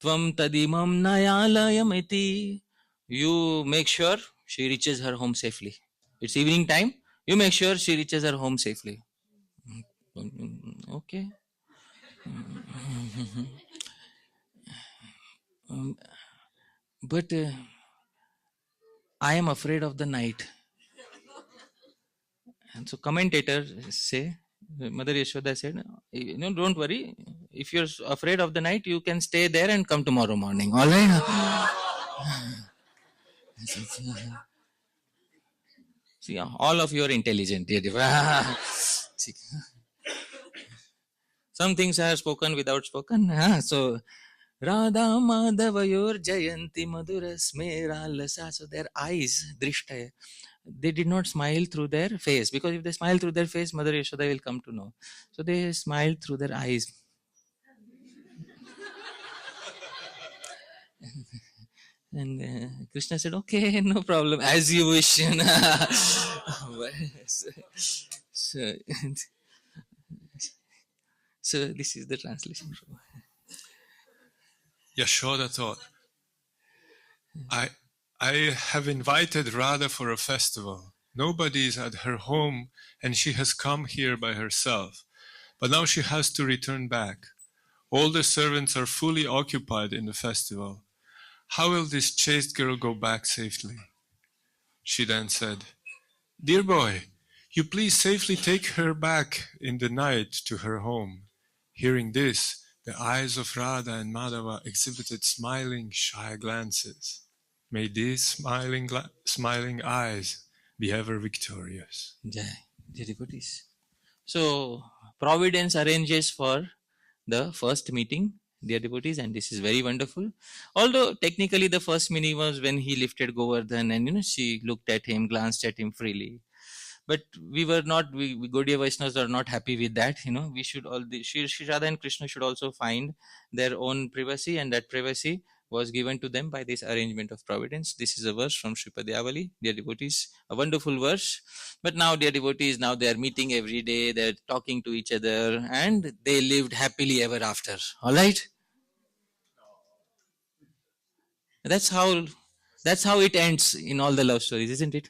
Tvam Tadimam Nayalayamiti. You make sure she reaches her home safely. It's evening time. You make sure she reaches her home safely. Okay. But I am afraid of the night. And so commentators say, Mother Yashoda said, don't worry. If you're afraid of the night, you can stay there and come tomorrow morning. All right. See, all of you are intelligent. Some things I have spoken without spoken. So, Radha Madhavayor Jayanti Maduras Mera Lasa. So their eyes, Drishtaya, they did not smile through their face, because if they smile through their face, Mother Yashoda will come to know. So they smiled through their eyes. And Krishna said, okay, no problem, as you wish. So this is the translation. Yashoda thought, I have invited Radha for a festival. Nobody is at her home and she has come here by herself. But now she has to return back. All the servants are fully occupied in the festival. How will this chaste girl go back safely? She then said, Dear boy, you please safely take her back in the night to her home. Hearing this, the eyes of Radha and Madhava exhibited smiling, shy glances. May these smiling eyes be ever victorious. Jai devotees. So, Providence arranges for the first meeting, dear devotees, and this is very wonderful. Although technically the first meeting was when he lifted Govardhan and she looked at him, glanced at him freely. But we Gaudiya Vaishnavas are not happy with that. We should Sri Radha and Krishna should also find their own privacy, and that privacy was given to them by this arrangement of Providence. This is a verse from Srimad Bhagavatam, dear devotees, a wonderful verse. But now, dear devotees, now they are meeting every day, they're talking to each other, and they lived happily ever after. All right? That's how it ends in all the love stories, isn't it?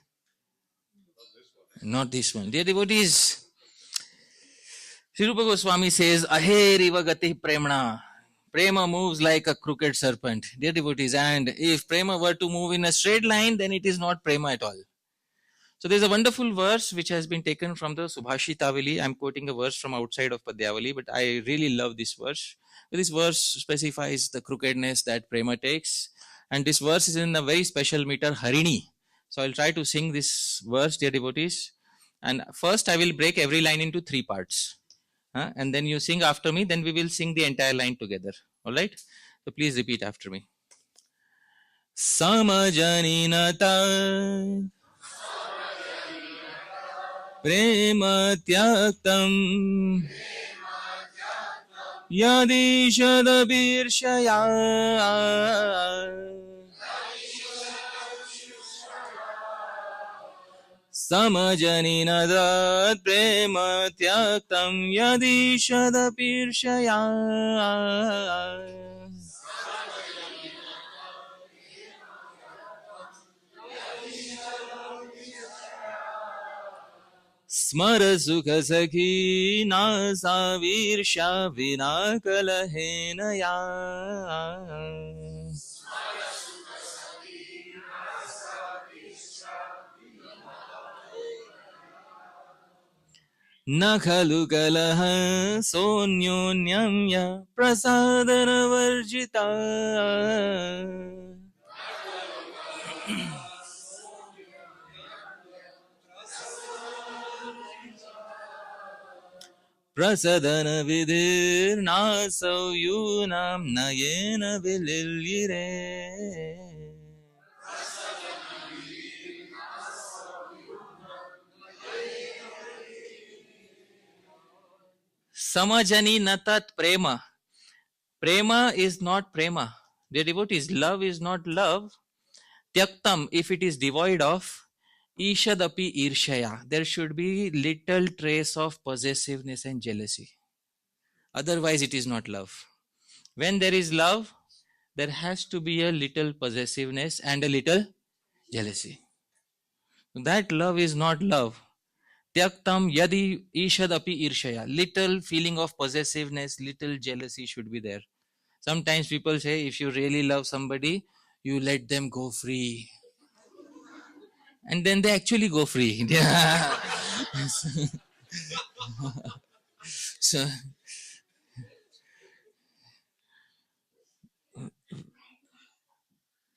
Not this one. Dear devotees, Sri Rupa Goswami says, Aheriva gati premna. Prema moves like a crooked serpent. Dear devotees, and if prema were to move in a straight line, then it is not prema at all. So there's a wonderful verse which has been taken from the Subhashitavali. I'm quoting a verse from outside of Padyavali, but I really love this verse. This verse specifies the crookedness that prema takes. And this verse is in a very special meter, Harini. So I'll try to sing this verse, dear devotees. And first I will break every line into 3 parts. And then you sing after me, then we will sing the entire line together. All right? So please repeat after me. Samajaninata prema tyaktam yadishadabirshaya समजनि न तत् प्रेम त्यक्तं यदीषदपीर्षया स्मर सुख सखी NASA वीर्षा विना कलहेन या न खलु कलह सोऽन्योन्यं य प्रसादनवर्जिता प्रसदन विधिर्नासौ यूनां नयेन विलिल्यिरे Samajani natat prema. Prema is not prema. Dear devotees, love is not love. Tyaktam, if it is devoid of, ishadapi irshaya. There should be little trace of possessiveness and jealousy. Otherwise, it is not love. When there is love, there has to be a little possessiveness and a little jealousy. That love is not love. Tyaktam yadi ishadapi irshaya. Little feeling of possessiveness, little jealousy should be there. Sometimes people say, if you really love somebody, you let them go free. And then they actually go free. So,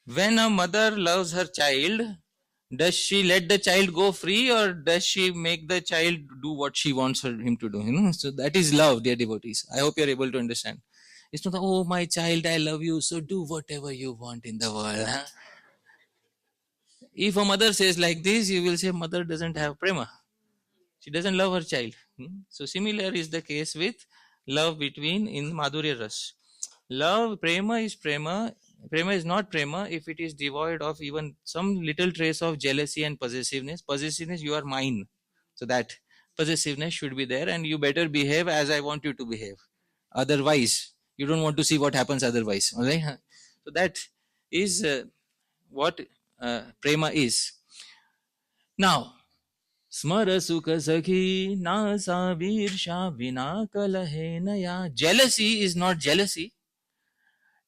when a mother loves her child, does she let the child go free or does she make the child do what she wants him to do? So that is love, dear devotees. I hope you are able to understand. It's not, oh, my child, I love you, so do whatever you want in the world. If a mother says like this, you will say mother doesn't have prema. She doesn't love her child. So similar is the case with love between in Madhurya Ras. Love, prema is prema. Prema is not prema if it is devoid of even some little trace of jealousy and possessiveness. Possessiveness, you are mine. So that possessiveness should be there and you better behave as I want you to behave. Otherwise, you don't want to see what happens otherwise. Alright? So that is what prema is. Now, smara sukha sakhi nasa virsha vina kalahena ya. Jealousy is not jealousy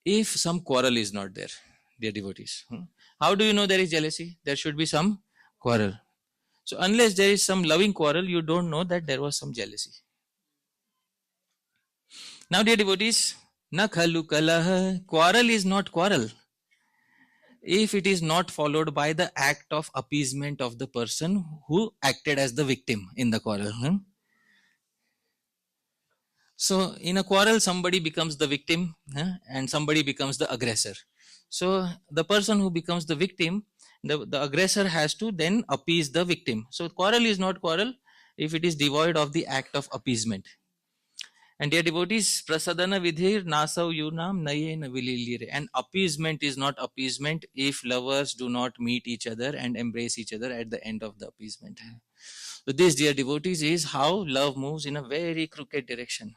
if some quarrel is not there, dear devotees. How do you know there is jealousy? There should be some quarrel. So unless there is some loving quarrel, you don't know that there was some jealousy. Now, dear devotees, na khalu kalaha, quarrel is not quarrel if it is not followed by the act of appeasement of the person who acted as the victim in the quarrel. So in a quarrel, somebody becomes the victim and somebody becomes the aggressor. So the person who becomes the victim, the aggressor has to then appease the victim. So quarrel is not quarrel if it is devoid of the act of appeasement. And dear devotees, prasadana vidhir nasau yunam nayena vililire. And appeasement is not appeasement if lovers do not meet each other and embrace each other at the end of the appeasement. So this, dear devotees, is how love moves in a very crooked direction.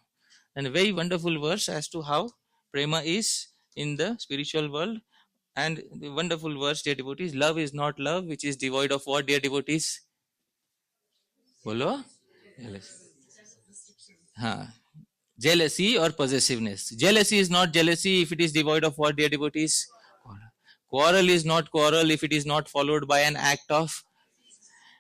And a very wonderful verse as to how prema is in the spiritual world. And the wonderful verse, dear devotees, love is not love, which is devoid of what, dear devotees? Bolo? Jealousy or possessiveness. Jealousy is not jealousy if it is devoid of what, dear devotees? Quarrel is not quarrel if it is not followed by an act of.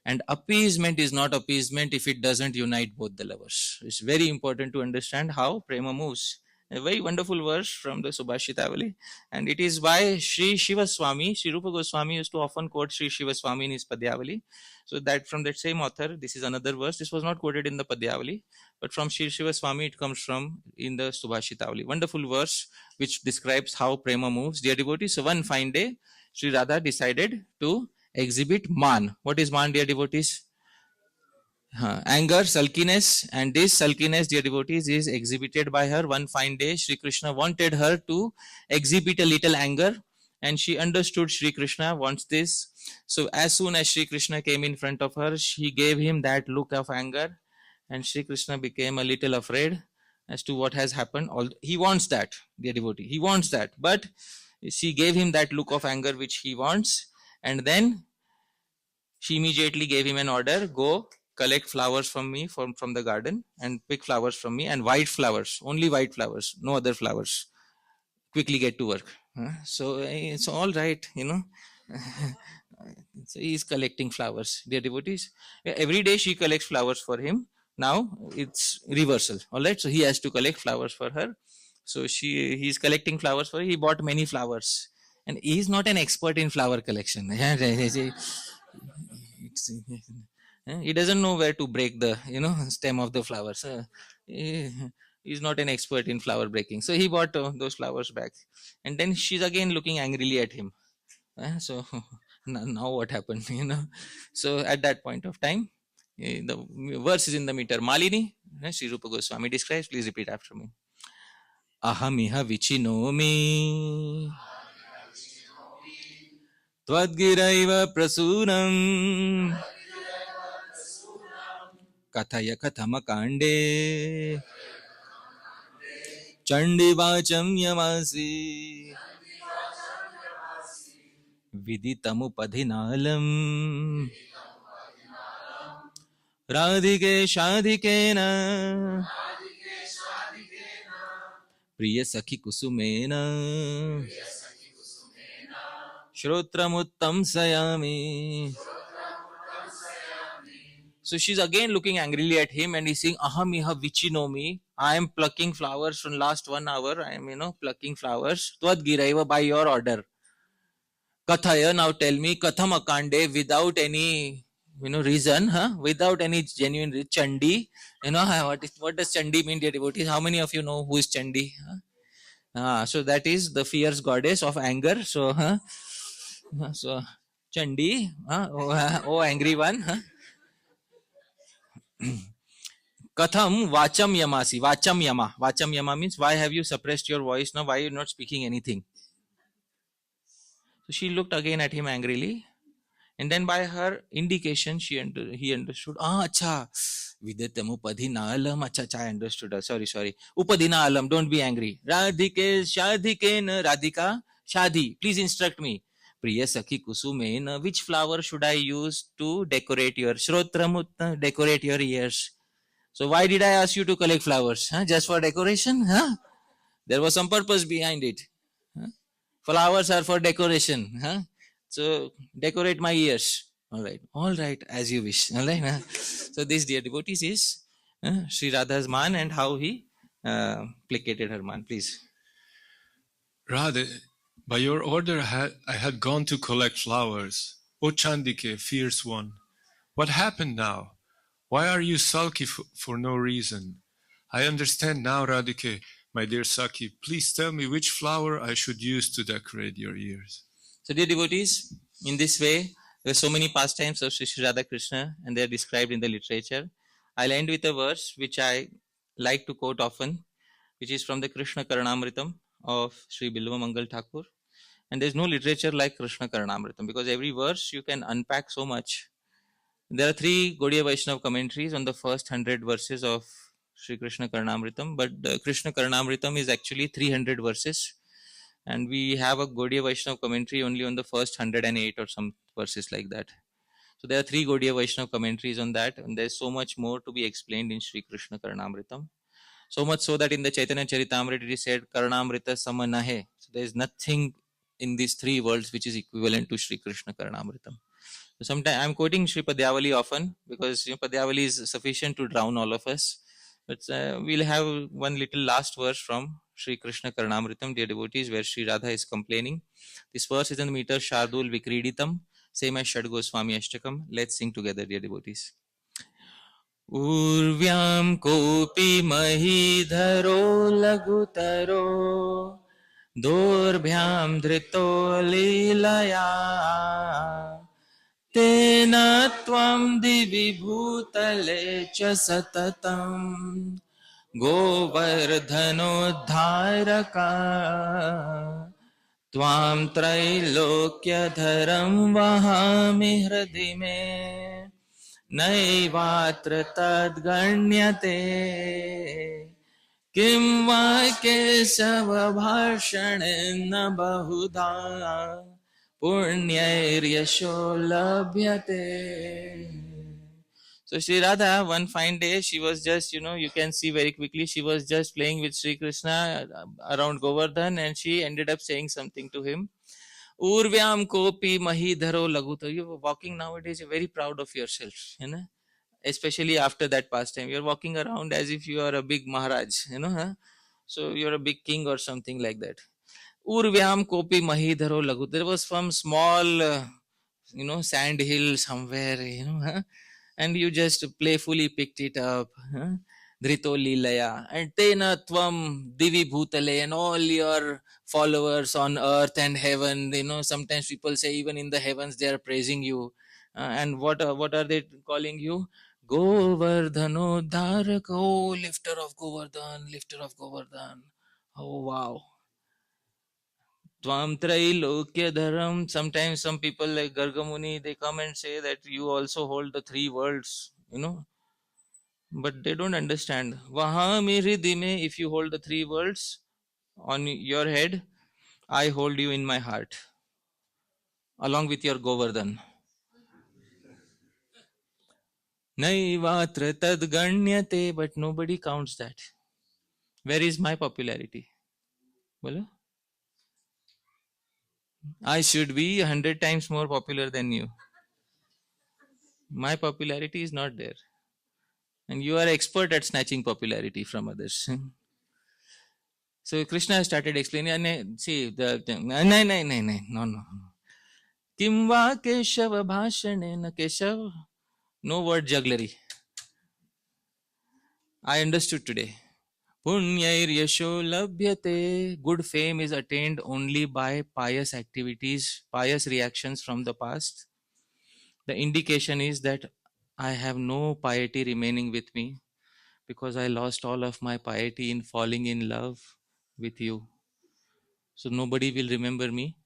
And appeasement is not appeasement if it doesn't unite both the lovers. It's very important to understand how prema moves. A very wonderful verse from the Subhashitavali, and it is by Sri Shiva Swami. Sri Rupa Goswami used to often quote Sri Shiva Swami in his Padyavali. So that from that same author, this is another verse. This was not quoted in the Padyavali, but from Sri Shiva Swami it comes from in the Subhashitavali. Wonderful verse which describes how prema moves. Dear devotees, so one fine day, Sri Radha decided to exhibit man. What is man, dear devotees? Anger, sulkiness, and this sulkiness, dear devotees, is exhibited by her. One fine day, Sri Krishna wanted her to exhibit a little anger, and she understood Sri Krishna wants this. So as soon as Sri Krishna came in front of her, she gave him that look of anger, and Sri Krishna became a little afraid as to what has happened. He wants that, dear devotee, he wants that, but she gave him that look of anger which he wants, and then she immediately gave him an order, go collect flowers from me from the garden and pick flowers from me, and white flowers, only white flowers, no other flowers. Quickly get to work. So it's all right, you know. So he's collecting flowers, dear devotees. Every day she collects flowers for him. Now it's reversal. All right. So he has to collect flowers for her. So he's collecting flowers for her. He bought many flowers, and he's not an expert in flower collection. He doesn't know where to break the stem of the flowers. He's not an expert in flower breaking. So he bought those flowers back, and then she's again looking angrily at him. So now what happened? So at that point of time, the verse is in the meter. Malini, Sri Rupa Goswami describes. Please repeat after me. Ahamiha vichinomi Twadgiraiva prasunam Kathaya kathamakande Chandivacham yamasi Viditamupadhinalam Radhike shadhikena Priya sakhi kusumena Shrotramuttam sayami. So she's again looking angrily at him, and he's saying, Ahamiha vichinomi. I am plucking flowers from last 1 hour. I am, plucking flowers. Tvad giraiva, by your order. Kathaya, now tell me, katham akande, without any, reason, without any genuine reason. Chandi, what does Chandi mean, dear devotees? How many of you know who is Chandi? So that is the fierce goddess of anger. So, so Chandi, oh angry one. Katham vacham yamasi. Vacham yama. Vacham yama means, why have you suppressed your voice now? Why are you not speaking anything? So she looked again at him angrily, and then by her indication, he understood. Acha. Videtamu padhina alam. Acha, I understood. Sorry. Upadhina alam. Don't be angry. Radhike shadhike radhika shadi. Please instruct me. Priya sakhi kusumena. Which flower should I use to decorate your Shrotramutta, decorate your ears? So why did I ask you to collect flowers? Just for decoration? There was some purpose behind it. Flowers are for decoration. So decorate my ears. All right, as you wish. All right. So this, dear devotees, is Sri Radha's man and how he placated her man. Please. Radha, by your order, I had gone to collect flowers. O Chandike, fierce one, what happened now? Why are you sulky for no reason? I understand now, Radhike, my dear Saki. Please tell me which flower I should use to decorate your ears. So, dear devotees, in this way, there are so many pastimes of Sri Radha Krishna, and they are described in the literature. I'll end with a verse which I like to quote often, which is from the Krishna Karnamritam of Sri Bilva Mangal Thakur. And there's no literature like Krishna Karnamritam, because every verse you can unpack so much. There are 3 Gaudiya Vaishnava commentaries on the first 100 verses of Sri Krishna Karnamritam, but Krishna Karnamritam is actually 300 verses, and we have a Gaudiya Vaishnava commentary only on the first 108 or some verses like that. So there are 3 Gaudiya Vaishnava commentaries on that, and there's so much more to be explained in Sri Krishna Karnamritam. So much so that in the Chaitanya Charitamrita it is said, Karnamrita samanahe. So there is nothing in these 3 worlds which is equivalent to Sri Krishna Karnamritam. So sometimes I'm quoting Sri Padyavali often, because Padyavali is sufficient to drown all of us. But we'll have one little last verse from Sri Krishna Karnamritam, dear devotees, where Sri Radha is complaining. This verse is in the meter Shardul Vikriditam, same as Shad Goswami Ashtakam. Let's sing together, dear devotees. Urvyam kopi mahidharo lagutaro Dorbhyam dhrito lilaya Tena tvam divibhutale cha satatam Govardhanodharaka त्वां त्रैलोक्यधरं वहामि हृदि मे नैवात्र तद्गण्यते किं वा केशवभाषणेन बहुधा पुण्यैर्यशो लभ्यते. So Sri Radha, one fine day, she was just, you can see very quickly, she was just playing with Sri Krishna around Govardhan, and she ended up saying something to him. Urvyam kopi mahidharo laguta. You were walking nowadays, you're very proud of yourself, especially after that pastime. You're walking around as if you are a big Maharaj, so you're a big king or something like that. Urvyam kopi mahidharo laguta. There was some small, sand hill somewhere, and you just playfully picked it up. Dhrito Lilaya. And Tena Tvam Divi Bhutale, and all your followers on earth and heaven. Sometimes people say even in the heavens they are praising you. And what are they calling you? Govardhano Dharak. Oh, lifter of Govardhan, lifter of Govardhan. Oh, wow. Tvam Trailokya Dharam. Sometimes some people like Gargamuni, they come and say that you also hold the three worlds, but they don't understand. Vahami hridime, if you hold the three worlds on your head, I hold you in my heart, along with your Govardhan. Naivatra tad ganyate, but nobody counts that. Where is my popularity? Bolo? I should be 100 times more popular than you. My popularity is not there. And you are expert at snatching popularity from others. So Krishna started explaining, see, no. Kim va Keshav bhashanena Keshav, no word jugglery. I understood today. Punyair yasho labhyate. Good fame is attained only by pious activities, pious reactions from the past. The indication is that I have no piety remaining with me because I lost all of my piety in falling in love with you. So nobody will remember me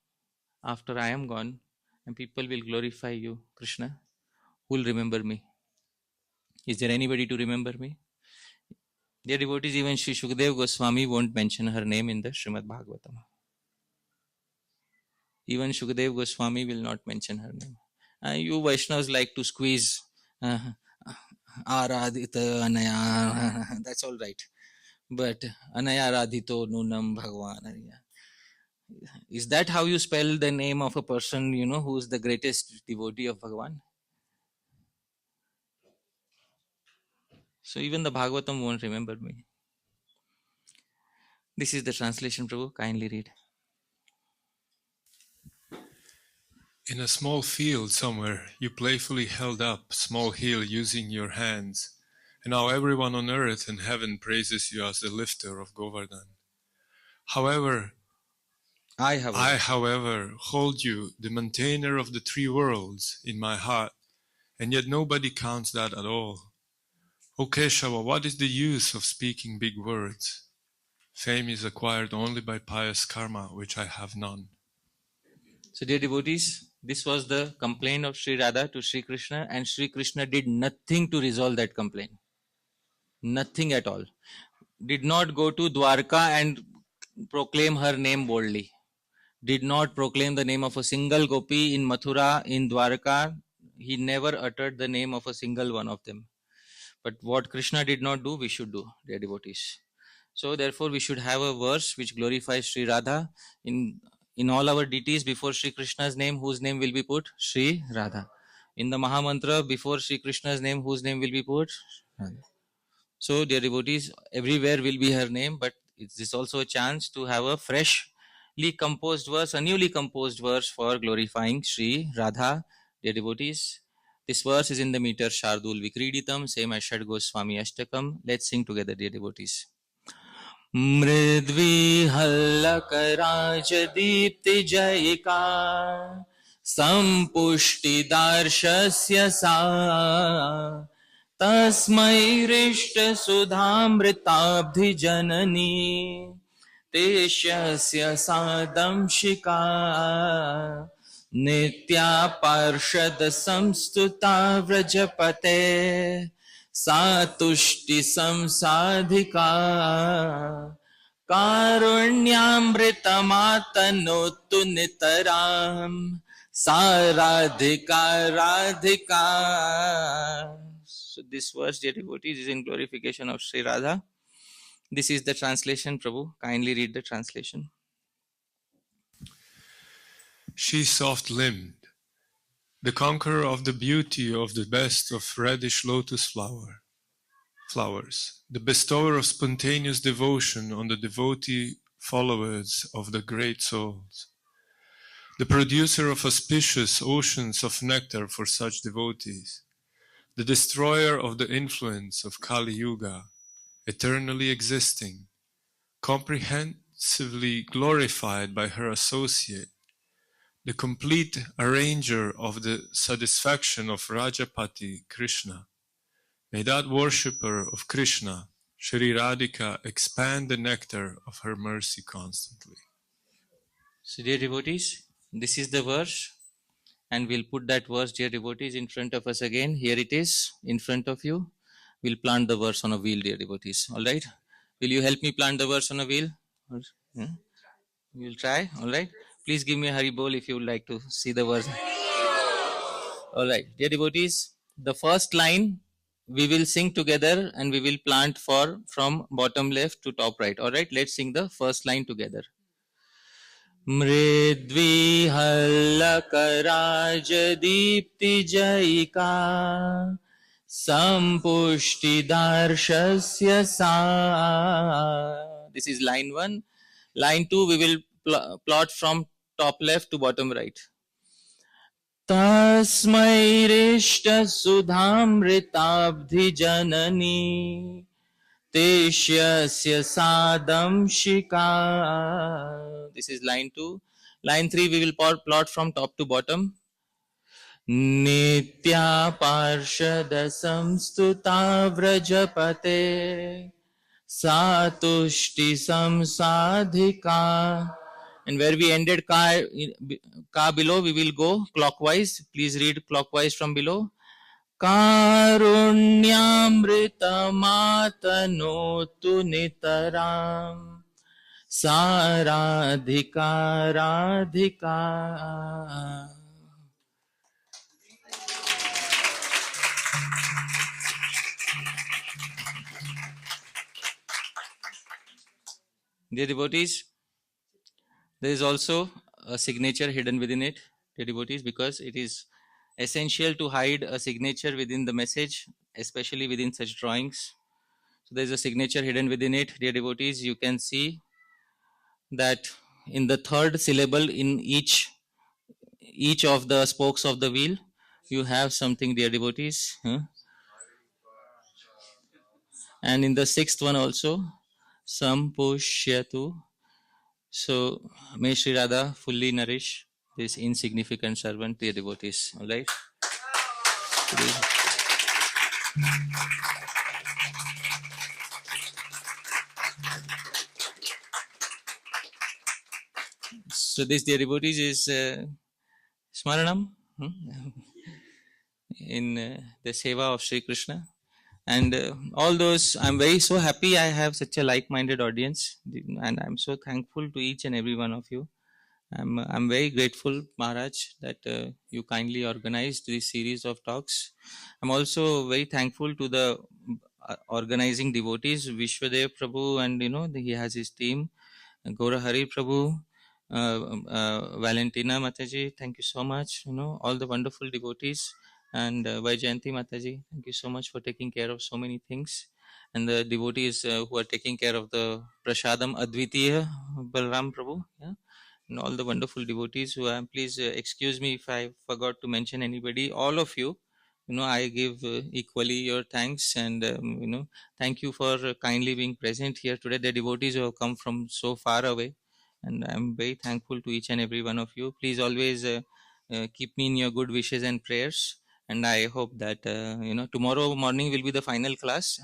after I am gone, and people will glorify you, Krishna. Who will remember me? Is there anybody to remember me? Dear devotees, even Sri Shukdev Goswami won't mention her name in the Srimad Bhagavatam. Even Shukdev Goswami will not mention her name. You Vaishnavas like to squeeze Aradhita Anaya, that's all right. But Anaya Radhito Nunam Bhagavan. Is that how you spell the name of a person, who is the greatest devotee of Bhagavan? So even the Bhagavatam won't remember me. This is the translation, Prabhu. Kindly read. In a small field somewhere, you playfully held up a small hill using your hands, and now everyone on earth and heaven praises you as the lifter of Govardhan. I, however, hold you, the maintainer of the three worlds, in my heart, and yet nobody counts that at all. O Keshava, what is the use of speaking big words? Fame is acquired only by pious karma, which I have none. So, dear devotees, this was the complaint of Sri Radha to Sri Krishna, and Sri Krishna did nothing to resolve that complaint. Nothing at all. Did not go to Dwarka and proclaim her name boldly. Did not proclaim the name of a single gopi in Mathura, in Dwarka. He never uttered the name of a single one of them. But what Krishna did not do, we should do, dear devotees. So therefore, we should have a verse which glorifies Sri Radha. In all our deities, before Sri Krishna's name, whose name will be put? Sri Radha. In the Mahamantra, before Sri Krishna's name, whose name will be put? Radha. So, dear devotees, everywhere will be her name, but it is also a chance to have a freshly composed verse, a newly composed verse for glorifying Sri Radha. Dear devotees, this verse is in the meter Shardul Vikriditam, same as Shad Goswami Ashtakam. Let's sing together, dear devotees. मृद्वी हल्लकराज Deepti जयिका संपुष्टिदार्शस्य सा तस्मै हृष्ट सुधामृताब्धि जननी तेष्यस्य सादंशिका नित्या पार्षद संस्तुता व्रजपते सा तुष्टि संसाधिका कारुण्यामृतमातनोतु नितराम् साराधिका Radhika. So this verse, dear devotees, is in glorification of Sri Radha. This is the translation, Prabhu. Kindly read the translation. She soft-limbed, the conqueror of the beauty of the best of reddish lotus flowers, the bestower of spontaneous devotion on the devotee followers of the great souls, the producer of auspicious oceans of nectar for such devotees, the destroyer of the influence of Kali Yuga, eternally existing, comprehensively glorified by her associate, the complete arranger of the satisfaction of Rajapati Krishna. May that worshipper of Krishna, Shri Radhika, expand the nectar of her mercy constantly. So, dear devotees, this is the verse, and we'll put that verse, dear devotees, in front of us again. Here it is, in front of you. We'll plant the verse on a wheel, dear devotees. All right? Will you help me plant the verse on a wheel? We'll try. All right? Please give me a Haribol if you would like to see the verse. All right, dear devotees, the first line we will sing together and we will plant from bottom left to top right. All right, let's sing the first line together. Mridvi halakaraj deepti jayika sampushti darshasya sa. This is line 1. Line 2 we will plot from top left to bottom right. Tasmai rishta sudhamritabdhi janani teshyasya sadamshika. This is line 2. Line 3 we will plot from top to bottom. Nitya parshada samstuta vrajapate satushti samsadhika. And where we ended ka below, we will go clockwise. Please read clockwise from below. Karunyamrita matanotu nitaram saradhika radhika. Dear devotees, there is also a signature hidden within it, dear devotees, because it is essential to hide a signature within the message, especially within such drawings. So there is a signature hidden within it, dear devotees. You can see that in the third syllable in each of the spokes of the wheel, you have something, dear devotees. And in the sixth one also, Sampushyatu. So may Sri Radha fully nourish this insignificant servant, dear devotees. All right. So this, dear devotees, is Smaranam in the Seva of Sri Krishna. And all those, I'm very so happy I have such a like-minded audience, and I'm so thankful to each and every one of you. I'm very grateful, Maharaj, that you kindly organized this series of talks. I'm also very thankful to the organizing devotees, Vishwadev Prabhu, and he has his team, Gaura Hari Prabhu, Valentina Mataji, thank you so much. All the wonderful devotees. And Vaijayanti Mataji, thank you so much for taking care of so many things. And the devotees who are taking care of the Prashadam Advitiya, Balram Prabhu, and all the wonderful devotees who are, please excuse me if I forgot to mention anybody. All of you, I give equally your thanks, and thank you for kindly being present here today. The devotees who have come from so far away, and I'm very thankful to each and every one of you. Please always keep me in your good wishes and prayers. And I hope that tomorrow morning will be the final class.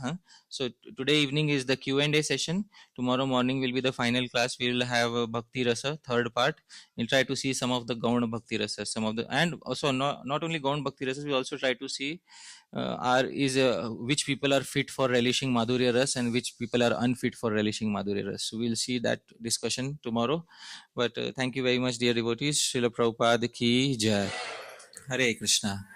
So today evening is the Q&A session. Tomorrow morning will be the final class. We will have Bhakti Rasa, third part. We'll try to see some of the Gauna Bhakti Rasa, and also not only Gauna Bhakti Rasa, we also try to see which people are fit for relishing Madhurya Ras and which people are unfit for relishing Madhurya Ras. So we'll see that discussion tomorrow. But thank you very much, dear devotees. Srila Prabhupada ki jai. Hare Krishna.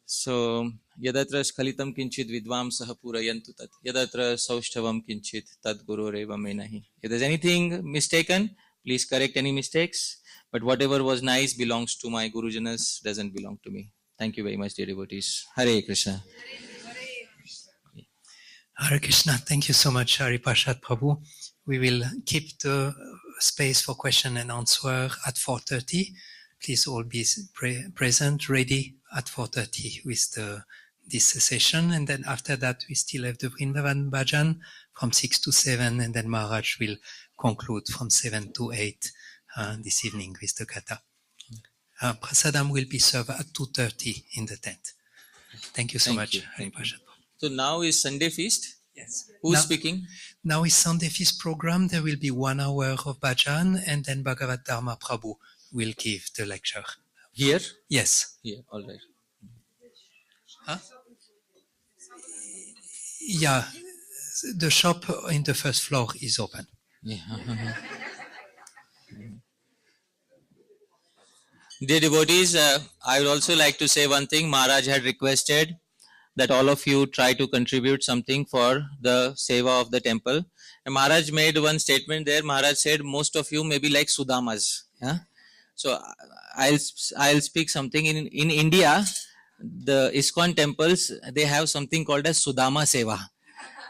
So yadatra skalitam kinchit vidvamsah purayantu tat yadatra saushthavam kinchit tad gurureva menahi. If there's anything mistaken, please correct any mistakes. But whatever was nice belongs to my Gurujanas, doesn't belong to me. Thank you very much, dear devotees. Hare Krishna. Hare Krishna. Thank you so much, Hari Prasad Prabhu. We will keep the space for question and answer at 4:30. Please all be present, ready at 4:30 with this session. And then after that, we still have the Vrindavan Bhajan from 6 to 7. And then Maharaj will conclude from 7 to 8 this evening with the Katha. Prasadam will be served at 2:30 in the tent. Thank you so much, Hari Prasad. So now is Sunday feast. Yes. Who's Now- speaking? Now is Sunday Feast program. There will be 1 hour of bhajan, and then Bhagavad Dharma Prabhu will give the lecture. Here? Yes. Here, all right. Yeah. The shop in the first floor is open. Yeah. Dear devotees, I would also like to say one thing. Maharaj had requested that all of you try to contribute something for the seva of the temple. And Maharaj made one statement there. Maharaj said, most of you may be like Sudamas. Yeah? So I'll speak something. In India, the ISKCON temples, they have something called as Sudama Seva.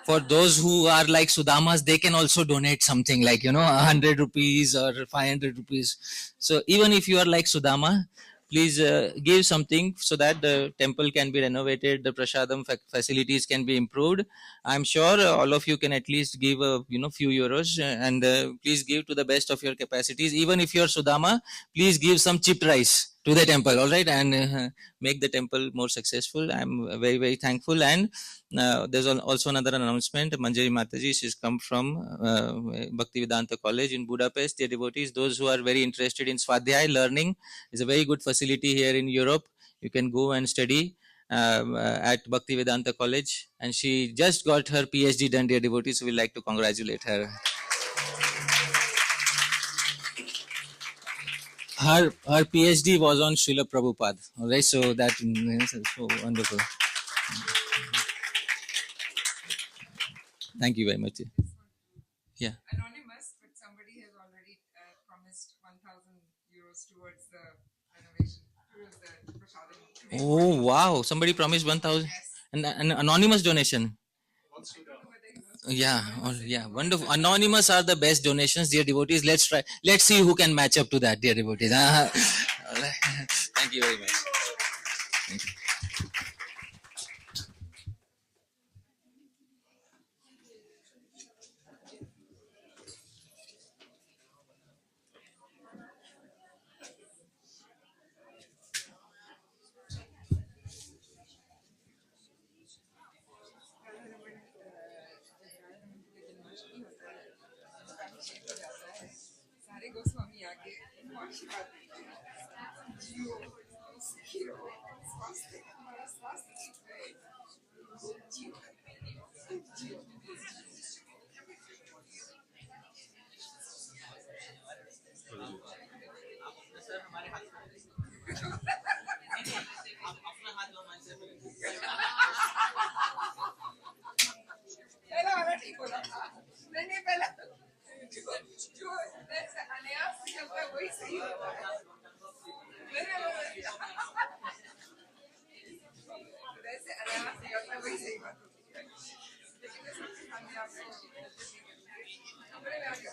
For those who are like Sudamas, they can also donate something like, 100 rupees or 500 rupees. So even if you are like Sudama, please give something so that the temple can be renovated, the prasadam facilities can be improved. I'm sure all of you can at least give a few euros, and please give to the best of your capacities. Even if you're Sudama, please give some chipped rice to the temple, all right, and make the temple more successful. I'm very, very thankful. And there's also another announcement. Manjari Mataji, she's come from Bhaktivedanta College in Budapest. Dear devotees, those who are very interested in Swadhyay learning, is a very good facility here in Europe. You can go and study at Bhaktivedanta College, and she just got her PhD done, dear devotees, so we'd like to congratulate her. Her PhD was on Srila Prabhupada, all right, so that is so wonderful. Thank you very much. Yeah. Anonymous, but somebody has already promised 1,000 euros towards the renovation, towards the prasadam. Oh, wow. Somebody promised 1,000. An anonymous donation. Yeah. Yeah. Wonderful. Anonymous are the best donations, dear devotees. Let's try. Let's see who can match up to that, dear devotees. Thank you very much. Thank you. सारे गोस्वामी आगे आशीर्वाद जियो सुखी रहो स्वास्थ्य हमारा स्वास्थ्य ठीक रहे जियो जियो पहला वाला ठीक हो रहा था मैंने पहला जो अनायास करता है वही सही होता है वैसे अनायास करता है वही सही बात होती है लेकिन ये सबसे सामने आपको कमरे में आके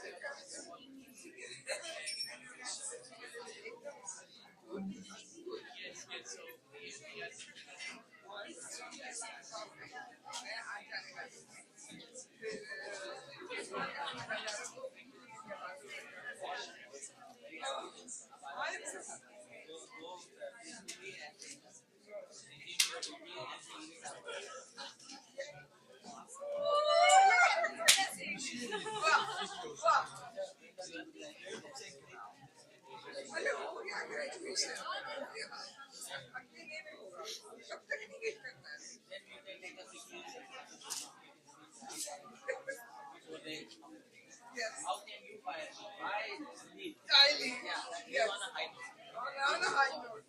How can you fire? Why sleep? Yes. On a high note.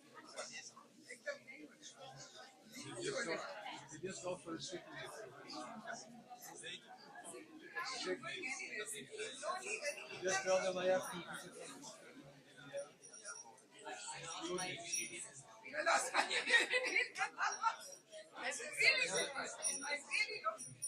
Just go for a strict Just tell them I have to. I really don't.